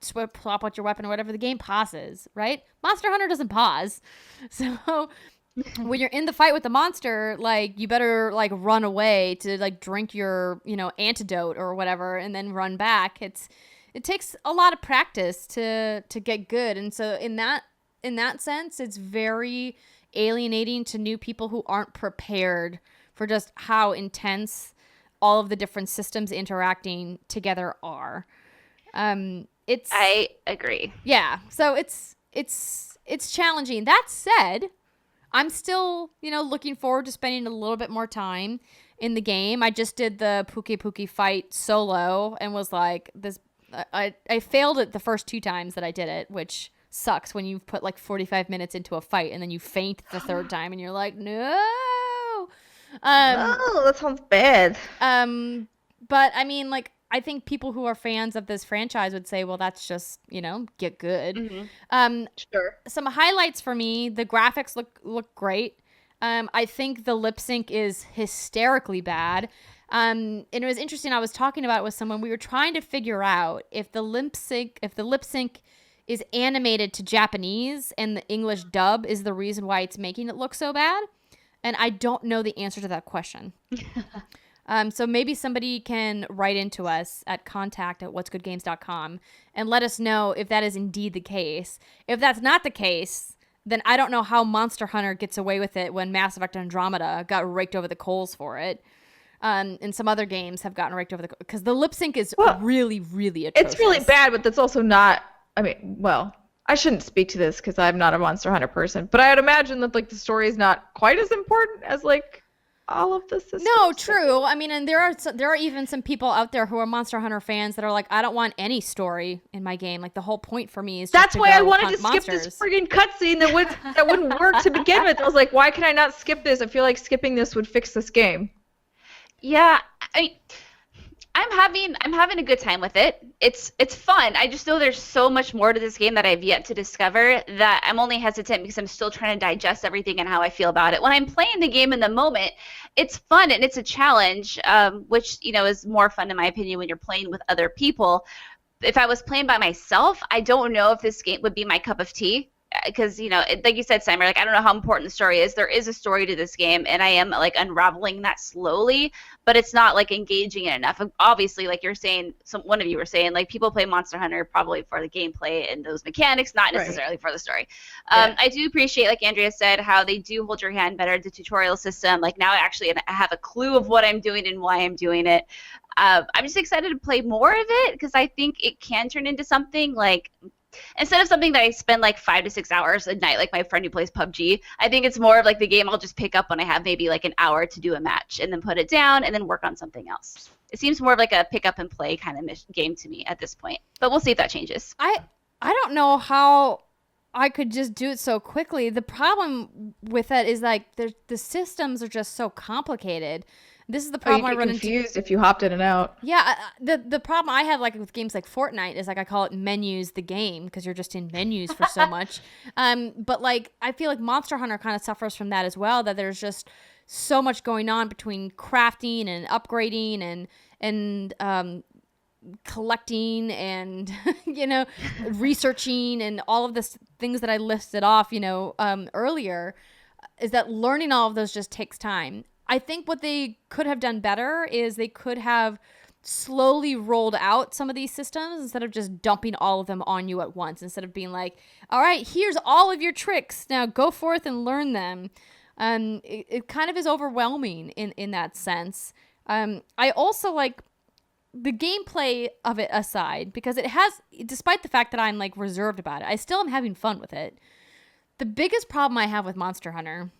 swap out your weapon or whatever, the game pauses, right? Monster Hunter doesn't pause. So when you're in the fight with the monster, like you better like run away to like drink your antidote or whatever and then run back. It takes a lot of practice to get good, and so in that sense it's very alienating to new people who aren't prepared for just how intense all of the different systems interacting together are. I agree. Yeah, so it's challenging. That said, I'm still, looking forward to spending a little bit more time in the game. I just did the Puki fight solo and was like, I failed it the first 2 times that I did it, which sucks when you put like 45 minutes into a fight and then you faint the 3rd time and you're like, no. Oh, that sounds bad. But I mean, like, I think people who are fans of this franchise would say, well, that's just, get good. Mm-hmm. Sure. Some highlights for me, the graphics look great. I think the lip sync is hysterically bad. And it was interesting. I was talking about it with someone. We were trying to figure out if the lip sync is animated to Japanese and the English dub is the reason why it's making it look so bad. And I don't know the answer to that question. So maybe somebody can write into us at contact@whatsgoodgames.com and let us know if that is indeed the case. If that's not the case, then I don't know how Monster Hunter gets away with it when Mass Effect Andromeda got raked over the coals for it. And some other games have gotten raked over the because the lip sync is really, really atrocious. It's really bad, but that's also not. I mean, well, I shouldn't speak to this because I'm not a Monster Hunter person, but I would imagine that like the story is not quite as important as like all of the systems. No, true. I mean, and there are even some people out there who are Monster Hunter fans that are like, I don't want any story in my game. Like the whole point for me is just that's to why go I wanted hunt to monsters. skip this friggin' cutscene that wouldn't work to begin with. I was like, why can I not skip this? I feel like skipping this would fix this game. Yeah, I'm having a good time with it. It's fun. I just know there's so much more to this game that I've yet to discover that I'm only hesitant because I'm still trying to digest everything and how I feel about it. When I'm playing the game in the moment, it's fun and it's a challenge, which is more fun in my opinion when you're playing with other people. If I was playing by myself, I don't know if this game would be my cup of tea. Because, like you said, Steimer, like, I don't know how important the story is. There is a story to this game, and I am, like, unraveling that slowly, but it's not, like, engaging it enough. Obviously, like you're saying, one of you were saying, like, people play Monster Hunter probably for the gameplay and those mechanics, not necessarily for the story. Yeah. I do appreciate, like Andrea said, how they do hold your hand better, the tutorial system. Like, now I have a clue of what I'm doing and why I'm doing it. I'm just excited to play more of it, because I think it can turn into something, like... Instead of something that I spend like 5 to 6 hours a night, like my friend who plays PUBG, I think it's more of like the game I'll just pick up when I have maybe like an hour to do a match and then put it down and then work on something else. It seems more of like a pick up and play kind of game to me at this point, but we'll see if that changes. I don't know how I could just do it so quickly. The problem with it is like the systems are just so complicated. This is the problem I run into. You'd be confused if you hopped in and out. Yeah, the problem I have like with games like Fortnite is like I call it menus the game because you're just in menus for so much. But like I feel like Monster Hunter kind of suffers from that as well. That there's just so much going on between crafting and upgrading and collecting and researching and all of the things that I listed off earlier. Is that learning all of those just takes time. I think what they could have done better is they could have slowly rolled out some of these systems instead of just dumping all of them on you at once. Instead of being like, all right, here's all of your tricks. Now go forth and learn them. It kind of is overwhelming in that sense. I also like the gameplay of it aside, because it has, despite the fact that I'm like reserved about it, I still am having fun with it. The biggest problem I have with Monster Hunter,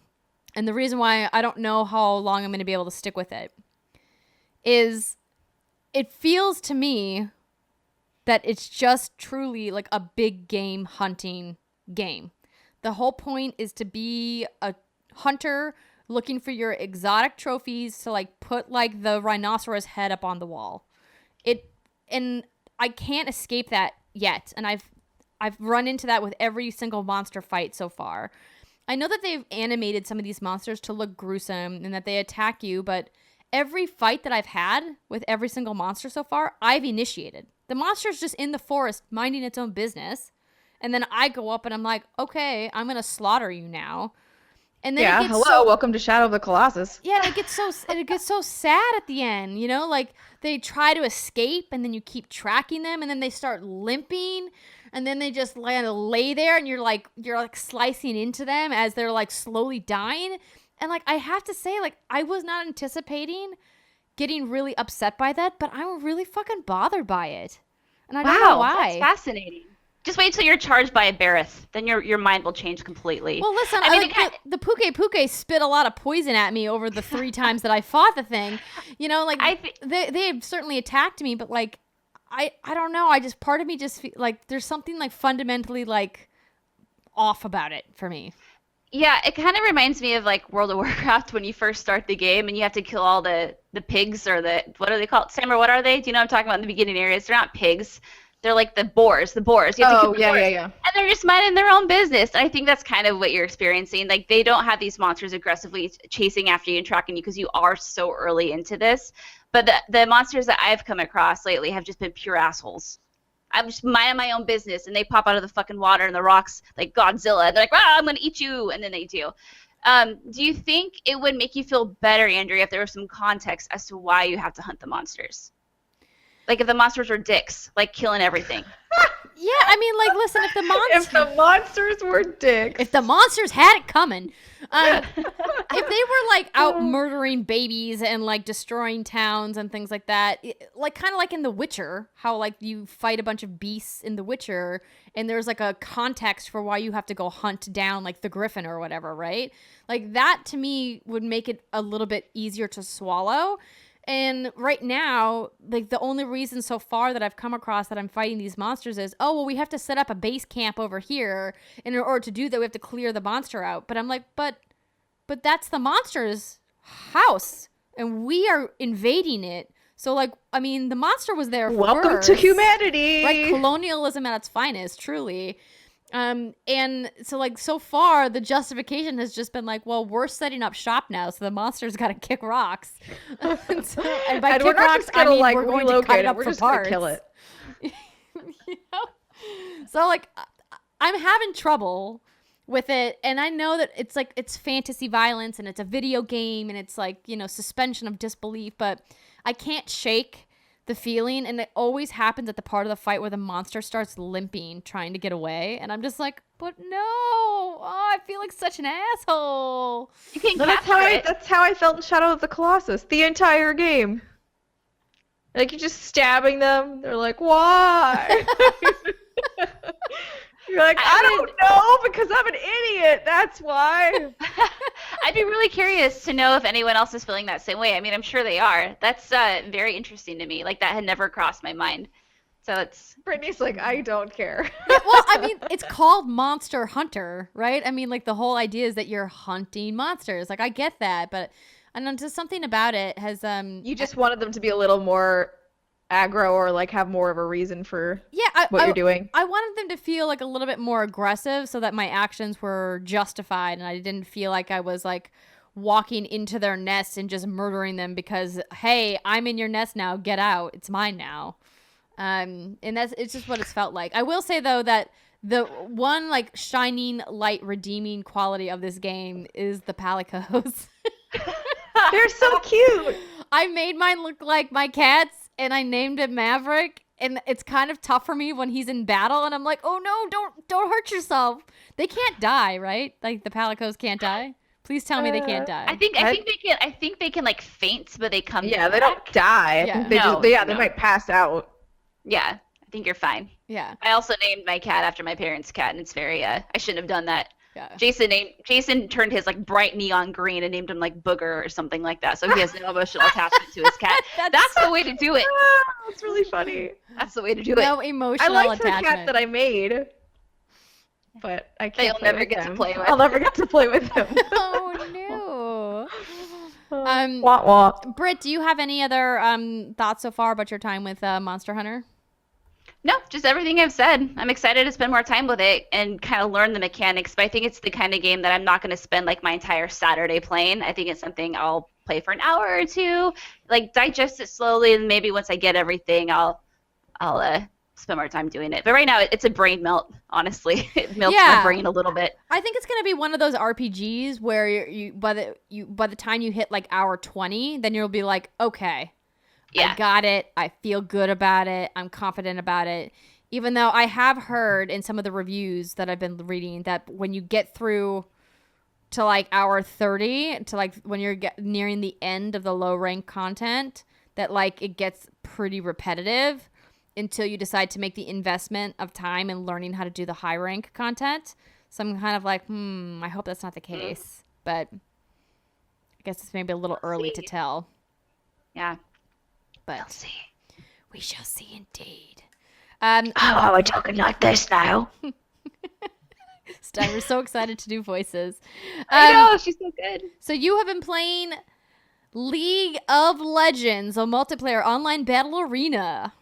and the reason why I don't know how long I'm going to be able to stick with it, is it feels to me that it's just truly like a big game hunting game. The whole point is to be a hunter looking for your exotic trophies to like put like the rhinoceros head up on the wall. And I can't escape that yet. And I've run into that with every single monster fight so far. I know that they've animated some of these monsters to look gruesome and that they attack you, but every fight that I've had with every single monster so far, I've initiated. The monster's just in the forest minding its own business, and then I go up and I'm like, okay, I'm going to slaughter you now. And then welcome to Shadow of the Colossus. Yeah, it gets so sad at the end, like they try to escape and then you keep tracking them and then they start limping. And then they just lay there and you're like slicing into them as they're like slowly dying. And like I have to say, like I was not anticipating getting really upset by that, but I'm really fucking bothered by it. And I don't know why. That's fascinating. Just wait till you're charged by a Barreth. Then your mind will change completely. Well, listen, the Puke spit a lot of poison at me over the 3 times that I fought the thing. They've certainly attacked me, but like I don't know. Part of me just feel like there's something like fundamentally like off about it for me. Yeah, it kind of reminds me of like World of Warcraft when you first start the game and you have to kill all the pigs or what are they called? Steimer, what are they? Do you know what I'm talking about in the beginning areas? They're not pigs. They're like the boars. You have to kill the boars. Yeah. And they're just minding their own business. I think that's kind of what you're experiencing. Like they don't have these monsters aggressively chasing after you and tracking you because you are so early into this. But the monsters that I've come across lately have just been pure assholes. I'm just minding my own business, and they pop out of the fucking water and the rocks like Godzilla. They're like, "Ah, I'm gonna eat you," and then they do. Do you think it would make you feel better, Andrea, if there was some context as to why you have to hunt the monsters? Like if the monsters were dicks, like killing everything. Yeah, I mean, like, listen, if the monsters were dicks. If the monsters had it coming. If they were, like, out murdering babies and, like, destroying towns and things like that, like, kind of like in The Witcher, how, like, you fight a bunch of beasts in The Witcher, and there's, like, a context for why you have to go hunt down, like, the griffin or whatever, right? Like, that, to me, would make it a little bit easier to swallow. And right now, like, the only reason so far that I've come across that I'm fighting these monsters is, oh, well, we have to set up a base camp over here. And in order to do that, we have to clear the monster out. But I'm like, but that's the monster's house. And we are invading it. So, like, I mean, the monster was there Welcome first. to humanity. Right? Colonialism at its finest, truly. And so, like, so far the justification has just been like, well, we're setting up shop now, so the monster's got to kick rocks. and by and kick we're not rocks, just gonna, I mean like, we're going relocate to cut it it. up We're for just parts. gonna kill it. You know? So, like, I'm having trouble with it, and I know that it's like it's fantasy violence and it's a video game and it's like, you know, suspension of disbelief, but I can't shake the feeling, and it always happens at the part of the fight where the monster starts limping trying to get away, and I'm just like, but no, I feel like such an asshole. You can That's how I felt in Shadow of the Colossus the entire game. Like, you're just stabbing them. They're like, why? You're like, I don't know, because I'm an idiot. That's why. I'd be really curious to know if anyone else is feeling that same way. I mean, I'm sure they are. That's very interesting to me. Like, that had never crossed my mind. So it's... Brittany's like, I don't care. Yeah, well, I mean, it's called Monster Hunter, right? I mean, like, the whole idea is that you're hunting monsters. Like, I get that, but and then just something about it has... You just wanted them to be a little more aggro or, like, have more of a reason for what you're doing. I wanted them to feel, like, a little bit more aggressive so that my actions were justified and I didn't feel like I was, like, walking into their nest and just murdering them because, hey, I'm in your nest now, get out, it's mine now. And it's just what it's felt like. I will say, though, that the one, like, shining light redeeming quality of this game is the palicos. They're so cute. I made mine look like my cats, and I named him Maverick, and it's kind of tough for me when he's in battle, and I'm like, oh no, don't hurt yourself. They can't die, right? Like, the palicos can't die? Please tell me they can't die. I think they can like faint, but they come Yeah, back. they don't die. Yeah. They might pass out. Yeah, I think you're fine. Yeah. I also named my cat after my parents' cat, and it's very I shouldn't have done that. Yeah. Jason turned his like bright neon green and named him like Booger or something like that. So he has no emotional attachment to his cat. That's the way to do it. That's really funny. That's the way to do it. No emotional I liked attachment. the cat that I made, but I can't. You'll never get to play with. I'll never get to play with him. Oh no. Wah wah. Britt, do you have any other thoughts so far about your time with Monster Hunter? No, just everything I've said. I'm excited to spend more time with it and kind of learn the mechanics, but I think it's the kind of game that I'm not going to spend like my entire Saturday playing. I think it's something I'll play for an hour or two, like digest it slowly, and maybe once I get everything, I'll spend more time doing it. But right now, it's a brain melt, honestly. It melts my brain a little bit. I think it's going to be one of those RPGs where you by the time you hit like hour 20, then you'll be like, okay, I got it. I feel good about it. I'm confident about it. Even though I have heard in some of the reviews that I've been reading that when you get through to like hour 30, to like when you're nearing the end of the low rank content, that like it gets pretty repetitive until you decide to make the investment of time in learning how to do the high rank content. So I'm kind of like, I hope that's not the case. But I guess it's maybe a little early to tell. Yeah. But we'll see. We shall see indeed. We're talking like this now. Steimer's so excited to do voices. I know, she's so good. So you have been playing League of Legends, a multiplayer online battle arena.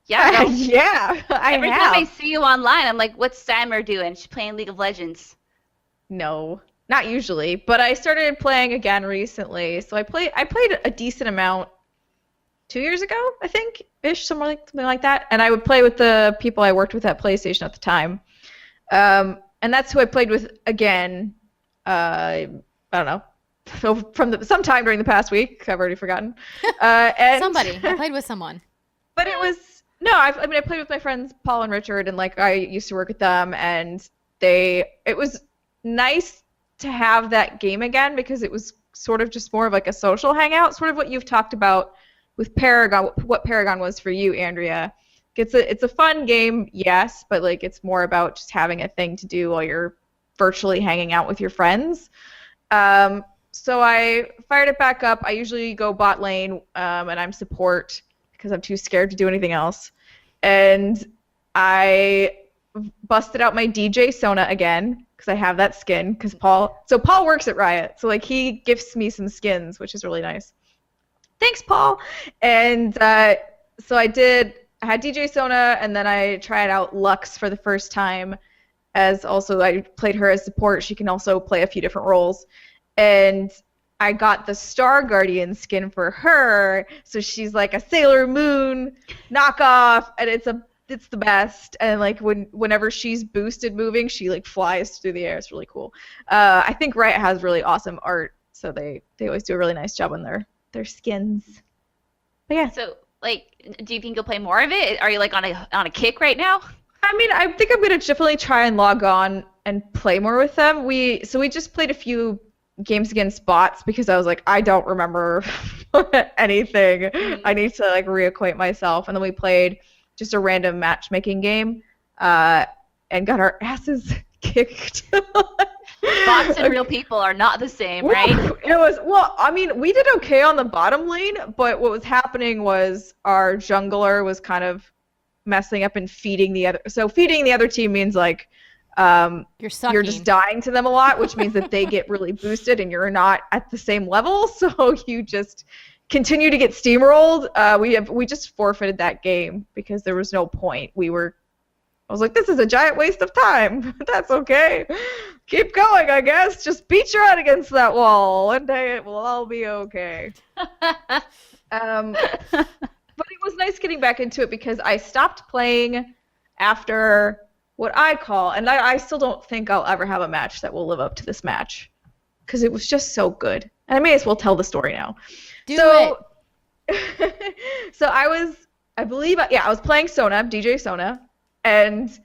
Yeah, yeah, Every time I see you online, I'm like, what's Steimer doing? She's playing League of Legends. No, not usually, but I started playing again recently. So I played a decent amount 2 years ago, I think, ish, something like that. And I would play with the people I worked with at PlayStation at the time. And that's who I played with again. I don't know. Sometime during the past week. I've already forgotten. And Somebody. I played with someone. But it was I played with my friends Paul and Richard, and like I used to work with them, and it was nice to have that game again because it was sort of just more of like a social hangout, sort of what you've talked about with Paragon, what Paragon was for you, Andrea. It's a fun game, yes, but like it's more about just having a thing to do while you're virtually hanging out with your friends. So I fired it back up. I usually go bot lane, and I'm support because I'm too scared to do anything else. And I busted out my DJ Sona again because I have that skin. Because Paul works at Riot, so like he gifts me some skins, which is really nice. Thanks, Paul. And so I had DJ Sona, and then I tried out Lux for the first time. As also I played her as support. She can also play a few different roles. And I got the Star Guardian skin for her, so she's like a Sailor Moon knockoff, and it's the best. And like whenever she's boosted moving, she like flies through the air. It's really cool. I think Riot has really awesome art, so they always do a really nice job on their skins. But yeah. So like, do you think you'll play more of it? Are you like on a kick right now? I mean, I think I'm gonna definitely try and log on and play more with them. We just played a few games against bots because I was like, I don't remember anything. Mm-hmm. I need to like reacquaint myself. And then we played just a random matchmaking game and got our asses kicked. Bots and real people are not the same, right? We did okay on the bottom lane, but what was happening was our jungler was kind of messing up and feeding the other. So feeding the other team means like you're just dying to them a lot, which means that they get really boosted and you're not at the same level, so you just continue to get steamrolled. We just forfeited that game because there was no point. I was like, this is a giant waste of time. That's okay. Keep going, I guess. Just beat your head against that wall. One day it will all be okay. But it was nice getting back into it because I stopped playing after what I call, and I still don't think I'll ever have a match that will live up to this match because it was just so good. And I may as well tell the story now. Do it. So I was playing Sona, DJ Sona, and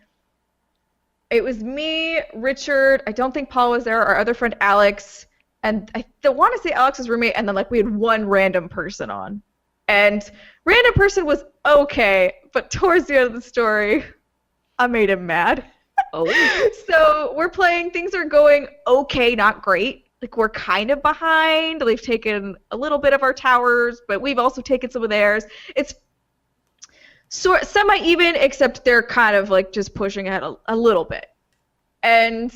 it was me, Richard, I don't think Paul was there, our other friend Alex, and I want to say Alex's roommate, and then like we had one random person on. And random person was okay, but towards the end of the story, I made him mad. Oh. So we're playing, things are going okay, not great. Like we're kind of behind. They've taken a little bit of our towers, but we've also taken some of theirs. It's semi-even, except they're kind of like just pushing ahead a little bit. And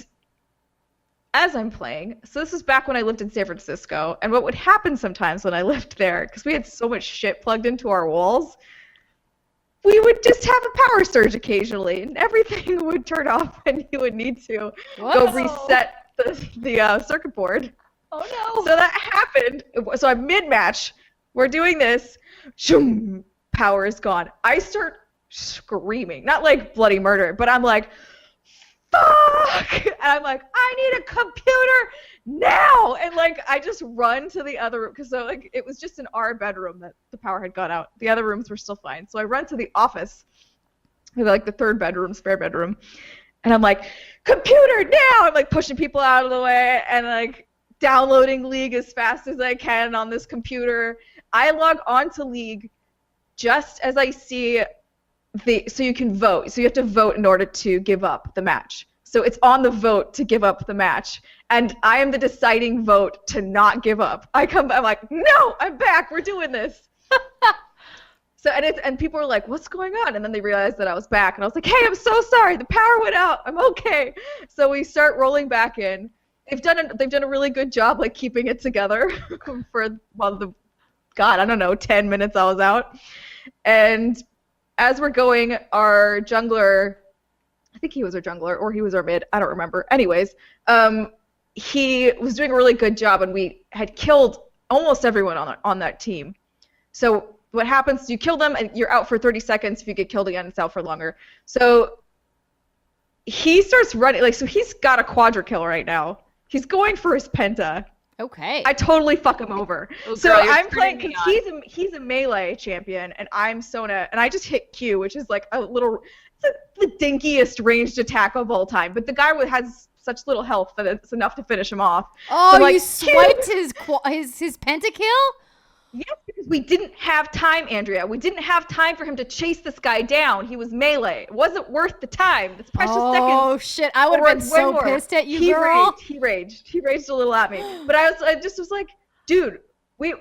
as I'm playing, so this is back when I lived in San Francisco, and what would happen sometimes when I lived there, because we had so much shit plugged into our walls, we would just have a power surge occasionally, and everything would turn off, and you would need to go reset the circuit board. Oh no! So that happened. So I'm mid-match. We're doing this. Shoom, power is gone. I start screaming, not like bloody murder, but I'm like, fuck! And I'm like, I need a computer now! And like, I just run to the other room, because so like it was just in our bedroom that the power had gone out. The other rooms were still fine. So I run to the office, like the third bedroom, spare bedroom, and I'm like, computer now! I'm like pushing people out of the way and like downloading League as fast as I can on this computer. I log on to League just as I see so you can vote. So you have to vote in order to give up the match. So it's on the vote to give up the match. And I am the deciding vote to not give up. I'm like, no, I'm back. We're doing this. And people were like, what's going on? And then they realized that I was back. And I was like, hey, I'm so sorry. The power went out. I'm okay. So we start rolling back in. They've done a really good job like keeping it together for 10 minutes I was out. And as we're going, our jungler, I think he was our jungler or he was our mid, I don't remember. Anyways, he was doing a really good job and we had killed almost everyone on that team. So what happens is you kill them and you're out for 30 seconds. If you get killed again, it's out for longer. So he starts running, like, so he's got a quadra kill right now. He's going for his penta. Okay. I totally fuck him over. Oh, so girl, you're I'm playing, turning me because he's a melee champion, and I'm Sona, and I just hit Q, which is like a little, it's the dinkiest ranged attack of all time. But the guy has such little health that it's enough to finish him off. Oh, So I'm like, you swiped his pentakill? Yes, because we didn't have time, Andrea. We didn't have time for him to chase this guy down. He was melee. It wasn't worth the time. It's precious seconds. Oh shit! I would have been so pissed at you, girl. He raged a little at me. But I just was like, dude,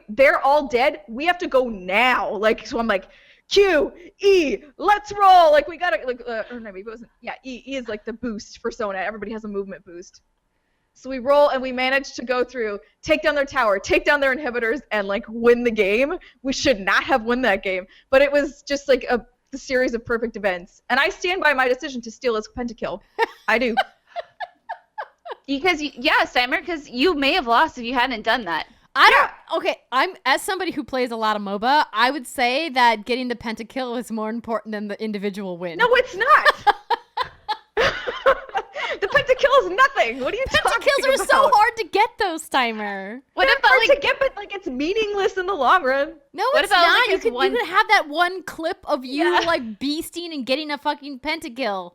they're all dead. We have to go now. Like, so I'm like, Q, E, let's roll. Like, we gotta, like, or no, maybe it wasn't. Yeah, E is like the boost for Sona. Everybody has a movement boost. So we roll, and we manage to go through, take down their tower, take down their inhibitors, and, like, win the game. We should not have won that game. But it was just, like, the series of perfect events. And I stand by my decision to steal his pentakill. I do. Because, Steimer, because you may have lost if you hadn't done that. Okay, I'm, as somebody who plays a lot of MOBA, I would say that getting the pentakill is more important than the individual win. No, it's not. The pentakill is nothing. What are you talking about? Pentakills are so hard to get, though, Steimer. What They're about, hard like, to get, but, like, it's meaningless in the long run. No, What it's about, not. like, You his can have that one clip of you, Yeah. like, beasting and getting a fucking pentakill.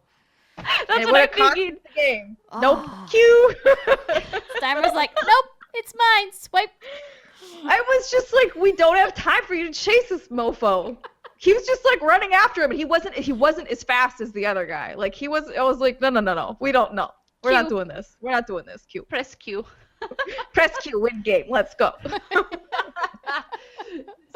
That's what I'm thinking. The game. Oh. Nope. Q. Steimer's like, nope, it's mine. Swipe. I was just like, we don't have time for you to chase this mofo. He was just like running after him, and he wasn't as fast as the other guy. Like, I was like, no. We don't know. We're not doing this. We're not doing this. Q. Press Q. Press Q, win game. Let's go.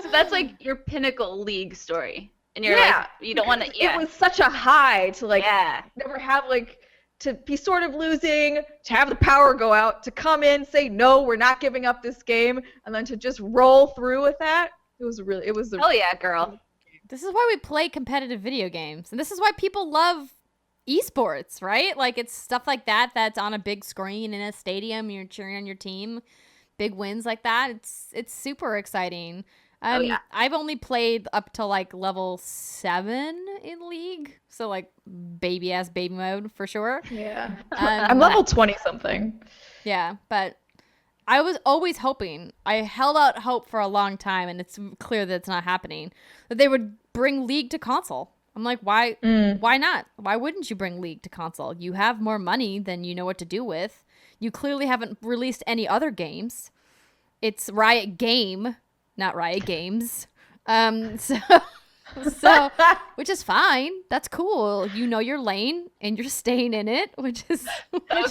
So that's like your pinnacle league story. And you're Yeah. like, you don't want to, It was such a high to, like, yeah. never have, like, to be sort of losing, to have the power go out, to come in, say, no, we're not giving up this game, and then to just roll through with that. It was Hell yeah, girl. This is why we play competitive video games. And this is why people love esports, right? Like, it's stuff like that that's on a big screen in a stadium. You're cheering on your team. Big wins like that. It's super exciting. Oh, yeah. I've only played up to, like, level 7 in League. So, like, baby mode for sure. Yeah. I'm level 20-something. Yeah, but I was always hoping, I held out hope for a long time, and it's clear that it's not happening, that they would bring League to console. I'm like, why not? Why wouldn't you bring League to console? You have more money than you know what to do with. You clearly haven't released any other games. It's Riot Game, not Riot Games. So, which is fine. That's cool. You know your lane, and you're staying in it, which is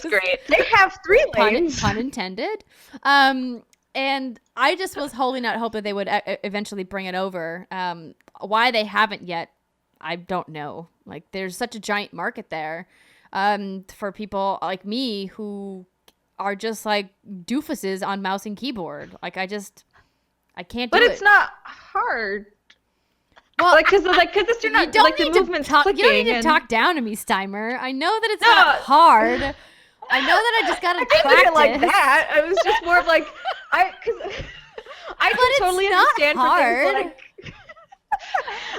Great. They have 3 lanes. pun intended. And I just was holding out hope that they would eventually bring it over. Why they haven't yet, I don't know. Like, there's such a giant market there for people like me who are just like doofuses on mouse and keyboard. Like, I can't do it. But it's not hard. Well, because it's you're not, you don't like, need the movement's you don't need to clicking talk down to me, Steimer. I know that it's not hard. I know that I just gotta practice. I didn't like that. I was just more of like, I can totally understand hard. for things like,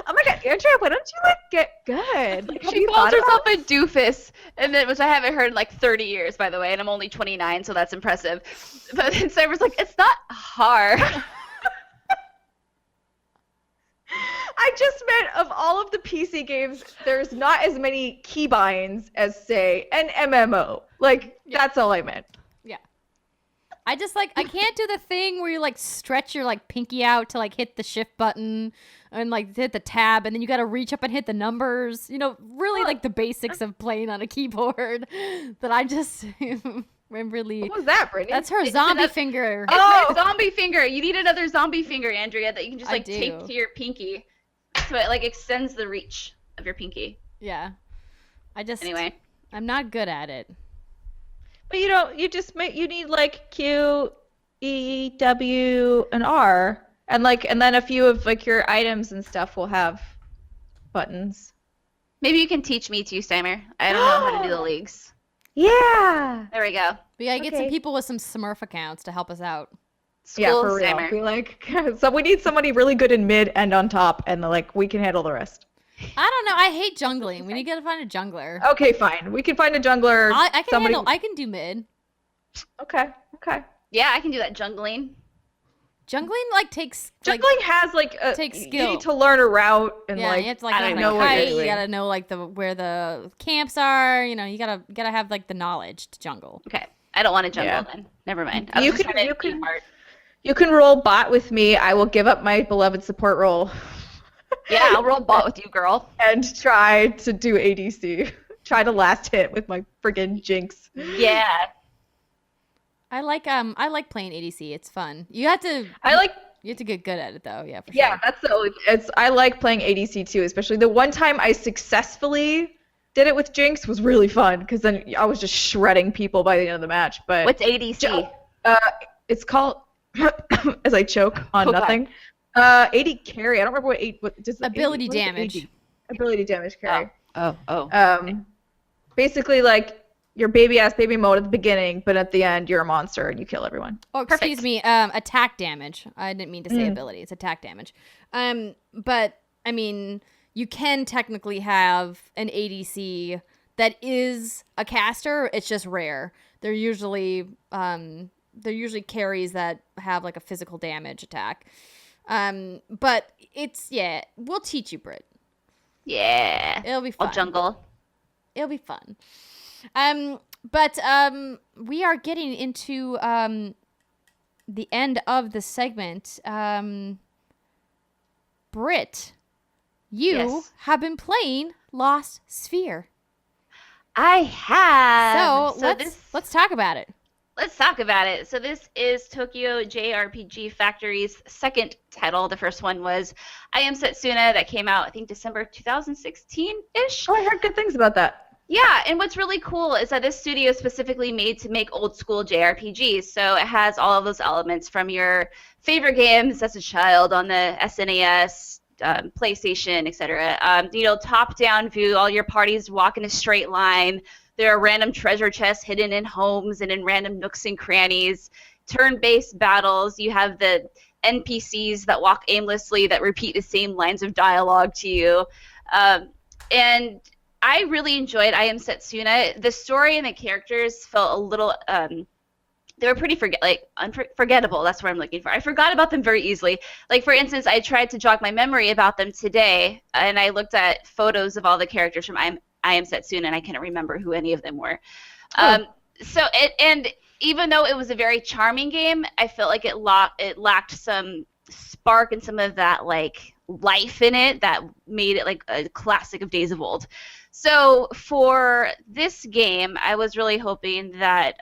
oh my god, Andrea, why don't you, like, get good? Like, have She you calls thought herself about a doofus, and then, which I haven't heard in like 30 years, by the way, and I'm only 29, so that's impressive. But then Cyber's like, it's not hard. I just meant, of all of the PC games, there's not as many keybinds as, say, an MMO. Like, that's all I meant. Yeah. I just, like, I can't do the thing where you, like, stretch your, like, pinky out to, like, hit the shift button and, like, hit the tab, and then you gotta reach up and hit the numbers. You know, really, like, the basics of playing on a keyboard that I just... I'm really... What was that, Brittany? That's her zombie finger. Oh, zombie finger. You need another zombie finger, Andrea, that you can just, like, I do. tape to your pinky. So it, like, extends the reach of your pinky. Yeah. Anyway. I'm not good at it. But you need, like, Q, E, W, and R. And then a few of, like, your items and stuff will have buttons. Maybe you can teach me too, Steimer. I don't know how to do the leagues. Yeah. There we go. We gotta get some Okay. people with some Smurf accounts to help us out. Yeah, School for real. Steimer. Be like, so we need somebody really good in mid and on top, and like we can handle the rest. I don't know. I hate jungling. We need to find a jungler. Okay, fine. We can find a jungler. I can handle. I can do mid. Okay. Yeah, I can do that jungling. Jungling like takes Jungling has like takes you skill. need to learn a route and yeah, like you have to I don't know know what what you're you doing. gotta know like where the camps are. You know, you gotta have like the knowledge to jungle. Okay, I don't want to jungle Yeah. then. Never mind. You can roll bot with me. I will give up my beloved support role. Yeah, I'll roll bot with you, girl. And try to do ADC. Try to last hit with my friggin' Jinx. Yeah. I like playing ADC. It's fun. You have to get good at it though. Yeah, for sure. Yeah, that's the only. I like playing ADC too, especially the one time I successfully did it with Jinx was really fun because then I was just shredding people by the end of the match. But What's ADC? It's called as I choke on nothing. AD carry. I don't remember what just ability damage. Ability damage carry. Oh. Basically like your baby mode at the beginning, but at the end you're a monster and you kill everyone. Oh, excuse me. Attack damage. I didn't mean to say ability. It's attack damage. But I mean, you can technically have an ADC that is a caster. It's just rare. They're usually carries that have like a physical damage attack. But we'll teach you, Britt. Yeah. It'll be fun. I'll jungle. It'll be fun. But we are getting into the end of the segment. Britt, you have been playing Lost Sphear. I have. So let's talk about it. Let's talk about it. So this is Tokyo JRPG Factory's second title. The first one was I Am Setsuna that came out, I think, December 2016-ish. Oh, I heard good things about that. Yeah, and what's really cool is that this studio is specifically made to make old school JRPGs. So it has all of those elements from your favorite games as a child on the SNES, PlayStation, etc. Top-down view, all your parties walk in a straight line. There are random treasure chests hidden in homes and in random nooks and crannies. Turn-based battles. You have the NPCs that walk aimlessly that repeat the same lines of dialogue to you. And I really enjoyed I Am Setsuna. The story and the characters felt a little they were pretty unforgettable. That's what I'm looking for. I forgot about them very easily. Like, for instance, I tried to jog my memory about them today, and I looked at photos of all the characters from I Am Setsuna, and I couldn't remember who any of them were. And even though it was a very charming game, I felt like it lacked some spark and some of that, like, life in it that made it, like, a classic of Days of Old. So for this game, I was really hoping that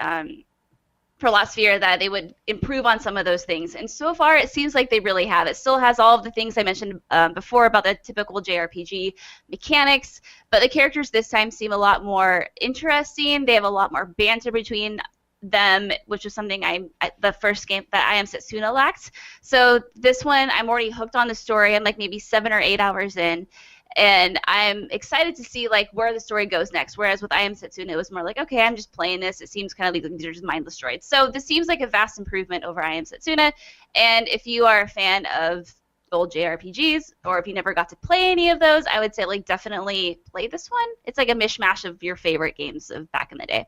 for Lost Sphear that they would improve on some of those things. And so far, it seems like they really have. It still has all of the things I mentioned before about the typical JRPG mechanics, but the characters this time seem a lot more interesting. They have a lot more banter between them, which was something the first game that I Am Setsuna lacked. So this one, I'm already hooked on the story. I'm like maybe 7 or 8 hours in. And I'm excited to see like where the story goes next. Whereas with I Am Setsuna, it was more like, okay, I'm just playing this. It seems kind of like these are just mindless droids. So this seems like a vast improvement over I Am Setsuna. And if you are a fan of old JRPGs, or if you never got to play any of those, I would say like definitely play this one. It's like a mishmash of your favorite games of back in the day.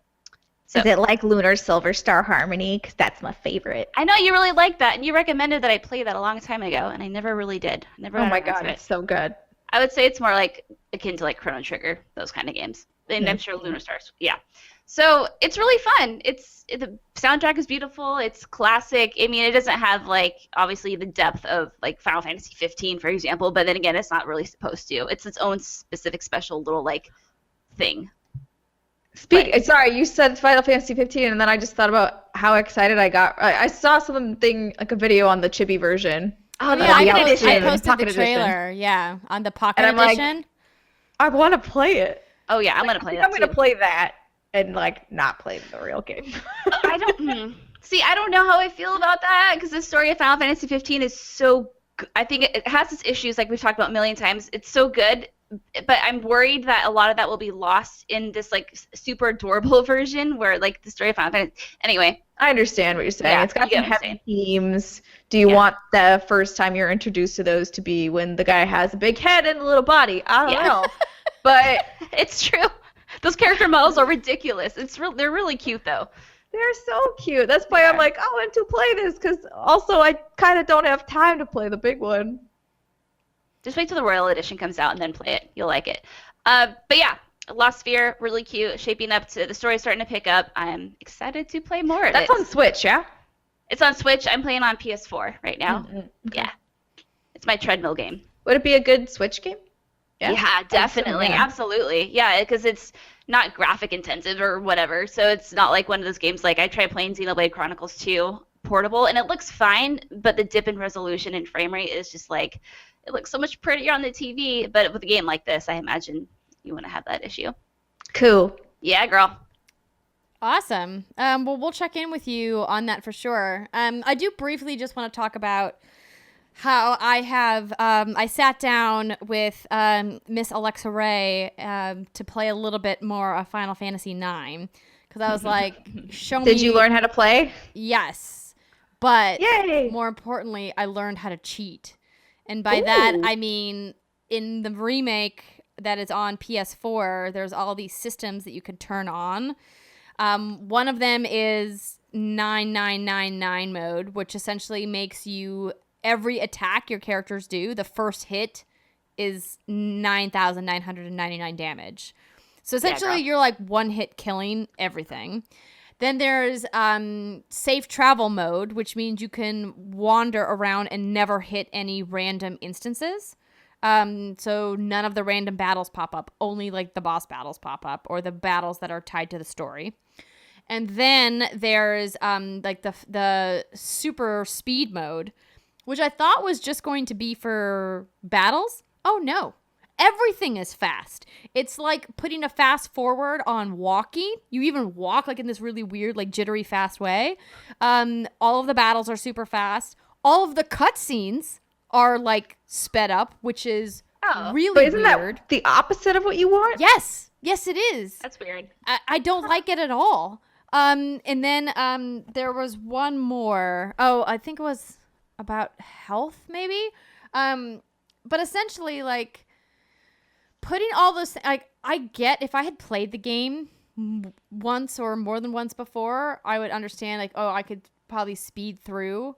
So, is it like Lunar Silver Star Harmony? Because that's my favorite. I know you really like that, and you recommended that I play that a long time ago, and I never really did. Oh my god, it's so good. I would say it's more like akin to like Chrono Trigger, those kind of games. And I'm sure Lunar Stars. Yeah. So it's really fun. The soundtrack is beautiful. It's classic. I mean, it doesn't have like obviously the depth of like Final Fantasy 15, for example, but then again, it's not really supposed to. It's its own specific special little like thing. Sorry, you said Final Fantasy 15, and then I just thought about how excited I got. I saw something like a video on the chibi version. Oh yeah, I posted the trailer. Yeah, on the Pocket Edition. Like, I want to play it. Oh yeah, I'm gonna play that. I'm gonna play that and like not play the real game. I don't see. I don't know how I feel about that because the story of Final Fantasy 15 is so. I think it has its issues, like we've talked about a million times. It's so good but I'm worried that a lot of that will be lost in this like super adorable version where like the story of Final Fantasy. Anyway, I understand what you're saying. Yeah, It's got you get some what I'm heavy themes. Do you Yeah. want the first time you're introduced to those to be when the guy has a big head and a little body? I don't Yeah. know. But it's true. Those character models are ridiculous. They're really cute though. they're so cute. That's why I'm like, I want to play this, because also I kind of don't have time to play the big one. Just wait till the Royal Edition comes out and then play it. You'll like it. But yeah, Lost Sphear, really cute. Shaping up to the story's starting to pick up. I'm excited to play more of it. That's on Switch, yeah? It's on Switch. I'm playing on PS4 right now. Okay. Yeah. It's my treadmill game. Would it be a good Switch game? Yeah, definitely. yeah. Absolutely. Yeah, because it's not graphic intensive or whatever. So it's not like one of those games like I tried playing Xenoblade Chronicles 2 portable and it looks fine, but the dip in resolution and frame rate is just like, it looks so much prettier on the TV. But with a game like this, I imagine you wouldn't have that issue. Cool. Yeah, girl. Awesome. Well, we'll check in with you on that for sure. I do briefly just want to talk about how I have I sat down with Miss Alexa Ray to play a little bit more of Final Fantasy IX because I was like, show me. Did you learn how to play? Yes, but Yay! more importantly, I learned how to cheat, and by that I mean in the remake that is on PS4, there's all these systems that you could turn on. One of them is 9999 mode, which essentially makes you every attack your characters do, the first hit is 9,999 damage. So essentially you're like one hit killing everything. Then there's safe travel mode, which means you can wander around and never hit any random instances. So none of the random battles pop up, only like the boss battles pop up or the battles that are tied to the story. And then there's like the super speed mode, which I thought was just going to be for battles. Oh no, everything is fast. It's like putting a fast forward on walking. You even walk like in this really weird, like jittery fast way. All of the battles are super fast. All of the cutscenes are like sped up, which is really but isn't weird. That the opposite of what you want? Yes, it is. That's weird. I don't like it at all. And then there was one more. Oh, I think it was about health, maybe. But essentially, like putting all those, like I get if I had played the game once or more than once before, I would understand. Like, oh, I could probably speed through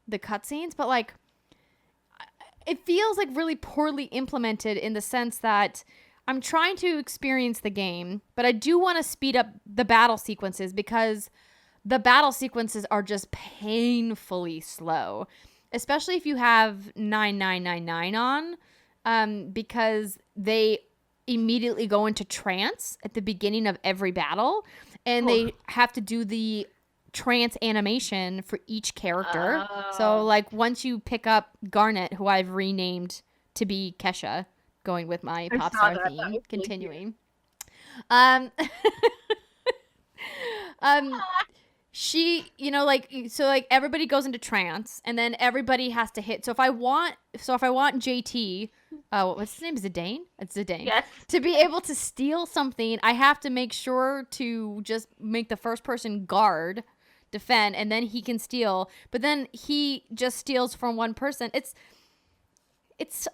the cutscenes, but like it feels like really poorly implemented in the sense that I'm trying to experience the game, but I do want to speed up the battle sequences because the battle sequences are just painfully slow, especially if you have 9999 on, because they immediately go into trance at the beginning of every battle, and they have to do the trance animation for each character. So like once you pick up Garnet, who I've renamed to be Kesha, going with my pop star theme, continuing. She, you know, like, so like everybody goes into trance and then everybody has to hit. So if I want JT, what's his name? Zidane? It's Zidane. Yes. To be able to steal something, I have to make sure to just make the first person guard, defend, and then he can steal. But then he just steals from one person. It's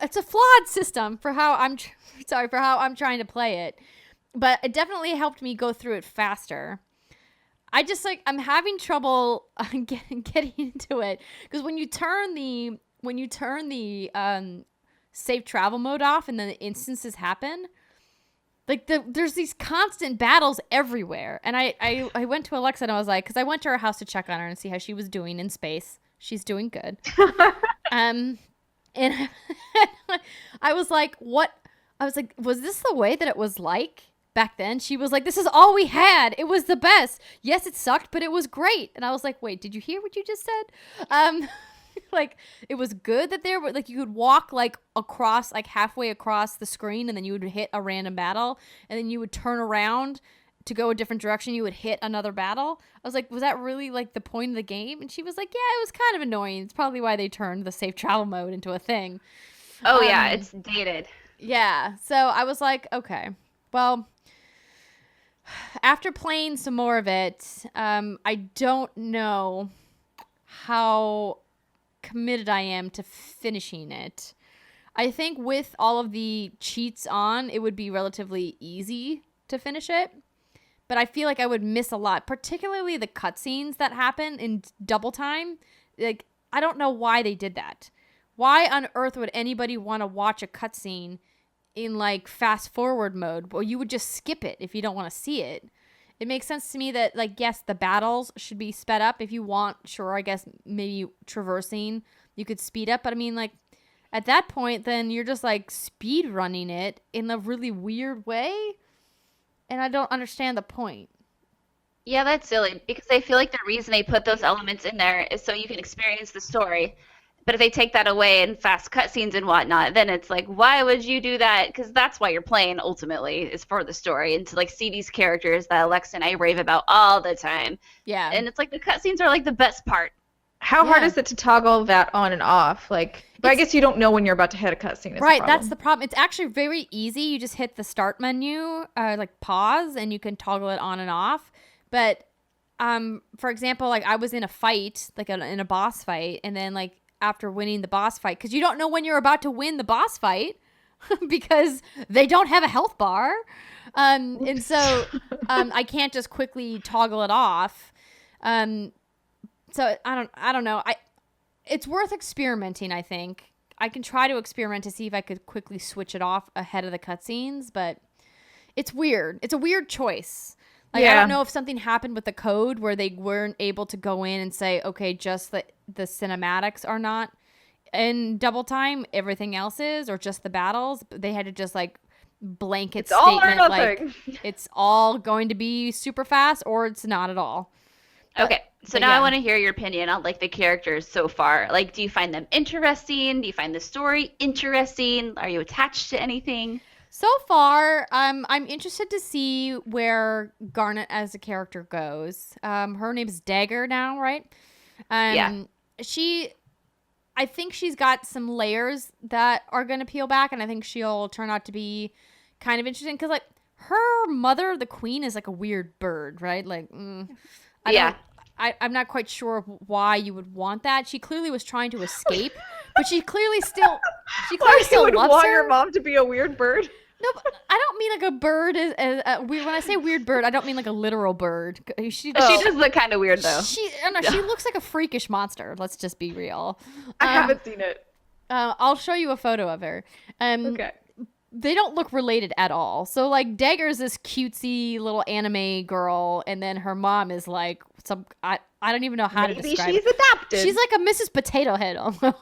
a flawed system for how I'm trying to play it, but it definitely helped me go through it faster. I just like I'm having trouble getting into it because when you turn the safe travel mode off and then the instances happen, like there's these constant battles everywhere. And I went to Alexa and I was like, because I went to her house to check on her and see how she was doing in space. She's doing good. And I was like, what? I was like, was this the way that it was like back then? She was like, this is all we had. It was the best. Yes, it sucked, but it was great. And I was like, wait, did you hear what you just said? Like, it was good that there were, like, you could walk, like, across, like, halfway across the screen, and then you would hit a random battle, and then you would turn around to go a different direction, you would hit another battle. I was like, was that really, like, the point of the game? And she was like, yeah, it was kind of annoying. It's probably why they turned the safe travel mode into a thing. Oh, yeah, it's dated. Yeah. So I was like, okay, well, after playing some more of it, I don't know how committed I am to finishing it. I think with all of the cheats on, it would be relatively easy to finish it. But I feel like I would miss a lot, particularly the cutscenes that happen in double time. Like, I don't know why they did that. Why on earth would anybody want to watch a cutscene in like fast forward mode? Well, you would just skip it if you don't want to see it. It makes sense to me that, like, yes, the battles should be sped up if you want. Sure, I guess maybe traversing you could speed up. But I mean, like, at that point, then you're just like speed running it in a really weird way. And I don't understand the point. Yeah, that's silly because I feel like the reason they put those elements in there is so you can experience the story. But if they take that away in fast cutscenes and whatnot, then it's like, why would you do that? Because that's why you're playing ultimately, is for the story and to like see these characters that Alexa and I rave about all the time. Yeah. And it's like the cutscenes are like the best part. How hard is it to toggle that on and off? Like, but I guess you don't know when you're about to hit a cutscene. Right, that's the problem. It's actually very easy. You just hit the start menu, like pause, and you can toggle it on and off. But, for example, like I was in a fight, like in a boss fight, and then like after winning the boss fight, because you don't know when you're about to win the boss fight because they don't have a health bar, and so I can't just quickly toggle it off. So I don't know. It's worth experimenting, I think. I can try to experiment to see if I could quickly switch it off ahead of the cutscenes, but it's weird. It's a weird choice. Like, I don't know if something happened with the code where they weren't able to go in and say, okay, just the cinematics are not in double time, everything else is, or just the battles. They had to just like blanket statement, like it's all going to be super fast or it's not at all. Okay, so now I want to hear your opinion on like the characters so far. Like, do you find them interesting? Do you find the story interesting? Are you attached to anything? So far, I'm interested to see where Garnet as a character goes. Her name's Dagger now, right? Yeah. I think she's got some layers that are going to peel back, and I think she'll turn out to be kind of interesting because, like, her mother, the queen, is like a weird bird, right? Like, I'm not quite sure why you would want that. She clearly was trying to escape, but she clearly still loves her. You would want your mom to be a weird bird? No, but I don't mean like a bird weird. When I say weird bird, I don't mean like a literal bird. She does look kind of weird though. She looks like a freakish monster. Let's just be real. I haven't seen it. I'll show you a photo of her. Okay. They don't look related at all. So like Dagger's this cutesy little anime girl, and then her mom is like some I don't even know how to describe. Maybe she's adopted. She's like a Mrs. Potato Head almost.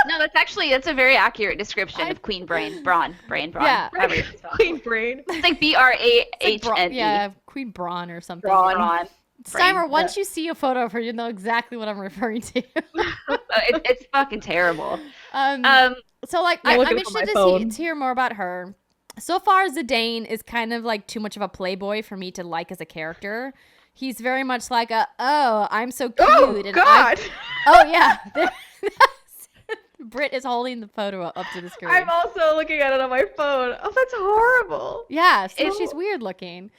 No, that's a very accurate description of Queen Brain. Brawn. Yeah. Queen Brain. It's like BRAHNE. Yeah, Queen Brawn or something. Brawn. Steimer, once you see a photo of her, you know exactly what I'm referring to. It's fucking terrible. So like I'm interested to hear more about her. So far, Zidane is kind of like too much of a playboy for me to like as a character. He's very much like I'm so cute. Oh, God. Yeah. Britt is holding the photo up to the screen. I'm also looking at it on my phone. Oh, that's horrible. Yeah, so she's weird looking.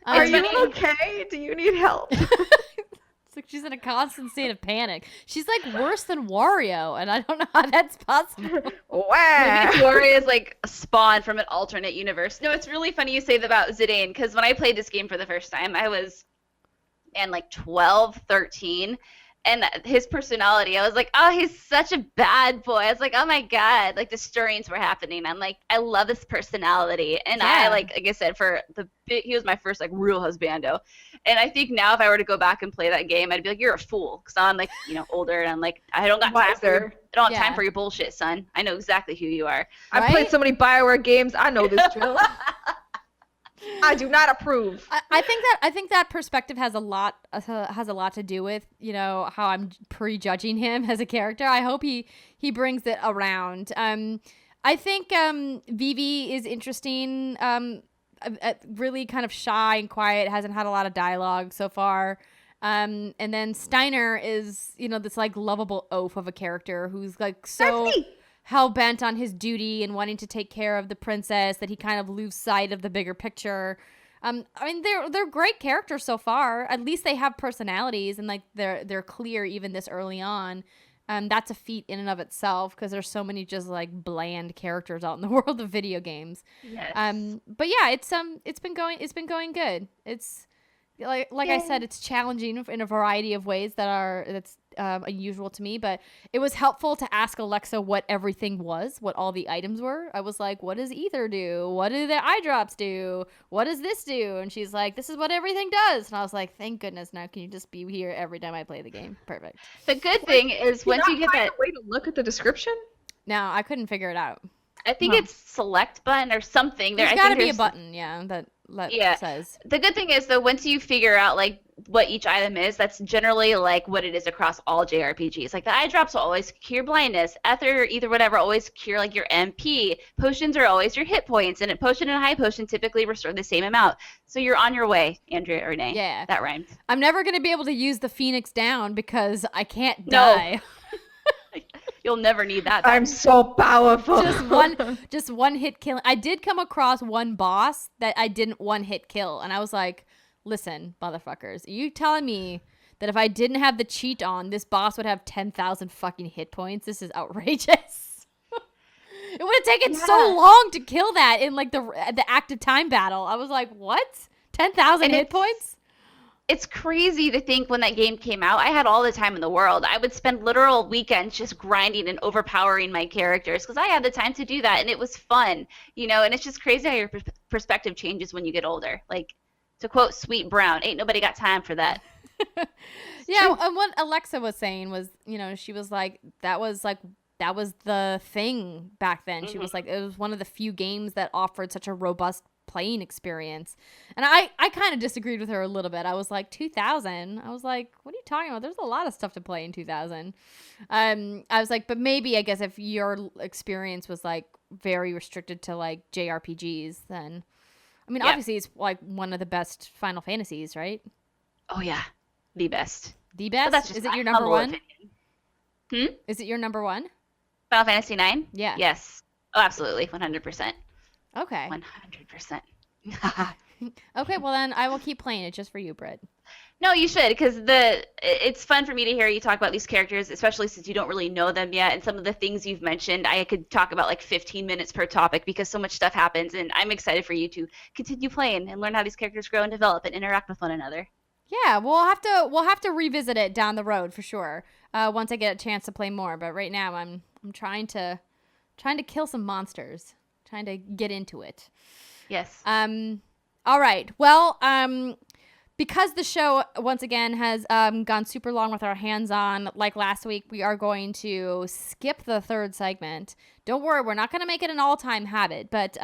Are you okay? Do you need help? It's like she's in a constant state of panic. She's like worse than Wario, and I don't know how that's possible. Wow. Maybe Wario is like a spawn from an alternate universe. No, it's really funny you say that about Zidane, because when I played this game for the first time, I was like 12, 13. And his personality, I was like, oh, he's such a bad boy. I was like, oh my God, like the stirrings were happening. I'm like, I love his personality. And I like I said, he was my first like real husbando. And I think now if I were to go back and play that game, I'd be like, you're a fool. Because I'm like, older, and I'm like, I don't got time for your bullshit, son. I know exactly who you are. I've played so many BioWare games. I know this drill. I do not approve. I think that perspective has a lot to do with how I'm prejudging him as a character. I hope he brings it around. I think Vivi is interesting. Really kind of shy and quiet. Hasn't had a lot of dialogue so far. And then Steiner is this like lovable oaf of a character who's like so. hell-bent on his duty and wanting to take care of the princess that he kind of lose sight of the bigger picture. I mean, they're great characters so far. At least they have personalities, and like they're clear even this early on. That's a feat in and of itself, because there's so many just like bland characters out in the world of video games. Yes. But yeah, it's been going good. It's like I said, it's challenging in a variety of ways that's unusual to me, but it was helpful to ask Alexa what everything was, what all the items were. I was like, what does ether do? What do the eye drops do? What does this do? And she's like, this is what everything does. And I was like, thank goodness, now can you just be here every time I play the game? Perfect. The good thing is once you get that way to look at the description. No, I couldn't figure it out. I think it's select button or something. There's got to be a button, that says. The good thing is, though, once you figure out, like, what each item is, that's generally, like, what it is across all JRPGs. Like, the eye drops will always cure blindness. Ether, whatever, always cure, like, your MP. Potions are always your hit points. And a potion and a high potion typically restore the same amount. So you're on your way, Andrea or Renee. Yeah. That rhymed. I'm never going to be able to use the Phoenix down because I can't die. You'll never need that. I'm so powerful. Just one hit kill. I did come across one boss that I didn't one hit kill, and I was like, listen, motherfuckers, are you telling me that if I didn't have the cheat on, this boss would have 10,000 fucking hit points? This is outrageous. It would have taken so long to kill that in like the active time battle. I was like, what? 10,000 hit points? It's crazy to think when that game came out, I had all the time in the world. I would spend literal weekends just grinding and overpowering my characters because I had the time to do that, and it was fun, and it's just crazy how your perspective changes when you get older. Like, to quote Sweet Brown, ain't nobody got time for that. Yeah, and what Alexa was saying was, she was like, that was the thing back then. She was like, it was one of the few games that offered such a robust playing experience. And I kind of disagreed with her a little bit. I was like, 2000? I was like, what are you talking about? There's a lot of stuff to play in 2000. I was like, but maybe, I guess, if your experience was like very restricted to like JRPGs, then, I mean, obviously it's like one of the best Final Fantasies, right? Oh yeah, the best. The best? Is it your number one? Is it your number one? Final Fantasy 9? Yeah. Yes. Oh, absolutely. 100%. Okay. 100%. Okay, well then I will keep playing it just for you, Britt. No, you should, because it's fun for me to hear you talk about these characters, especially since you don't really know them yet. And some of the things you've mentioned, I could talk about like 15 minutes per topic because so much stuff happens. And I'm excited for you to continue playing and learn how these characters grow and develop and interact with one another. Yeah, we'll have to revisit it down the road for sure. Once I get a chance to play more. But right now, I'm trying to kill some monsters. Trying to get into it. Yes. All right. Well, because the show once again has gone super long with our hands on, like last week, we are going to skip the third segment. Don't worry, we're not going to make it an all-time habit, but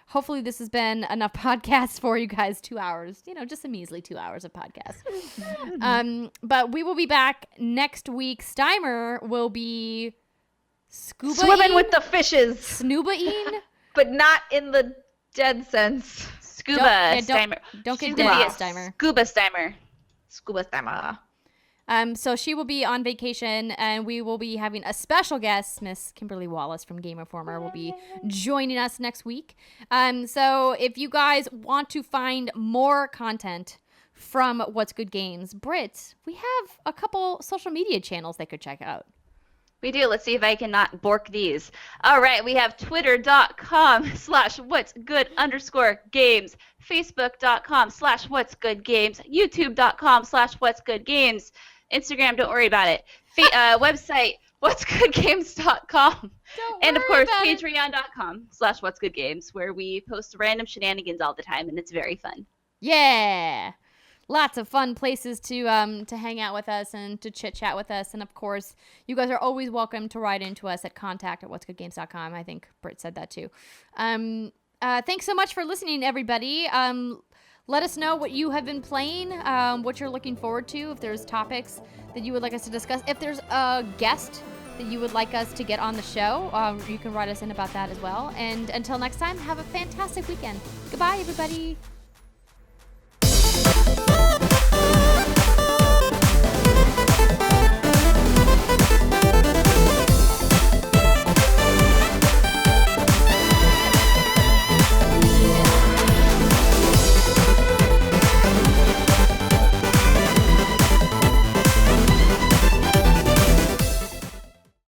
hopefully this has been enough podcasts for you guys. 2 hours, just a measly 2 hours of podcast. But we will be back next week. Steimer will be swimming with the fishes. Snooba-ing? But not in the dead sense. Steimer. Don't get dead, Steimer. Scuba Steimer. So she will be on vacation, and we will be having a special guest, Miss Kimberly Wallace from Game Informer, will be joining us next week. So if you guys want to find more content from What's Good Games, Britt, we have a couple social media channels they could check out. We do. Let's see if I can not bork these. All right. We have twitter.com/whatsgood_games, facebook.com/whatsgoodgames, youtube.com/whatsgoodgames, Instagram, don't worry about it. Website, whatsgoodgames.com. And of course, patreon.com/whatsgoodgames, where we post random shenanigans all the time, and it's very fun. Yeah. Lots of fun places to hang out with us and to chit-chat with us. And, of course, you guys are always welcome to write into us at contact@whatsgoodgames.com. I think Britt said that, too. Thanks so much for listening, everybody. Let us know what you have been playing, what you're looking forward to, if there's topics that you would like us to discuss. If there's a guest that you would like us to get on the show, you can write us in about that as well. And until next time, have a fantastic weekend. Goodbye, everybody.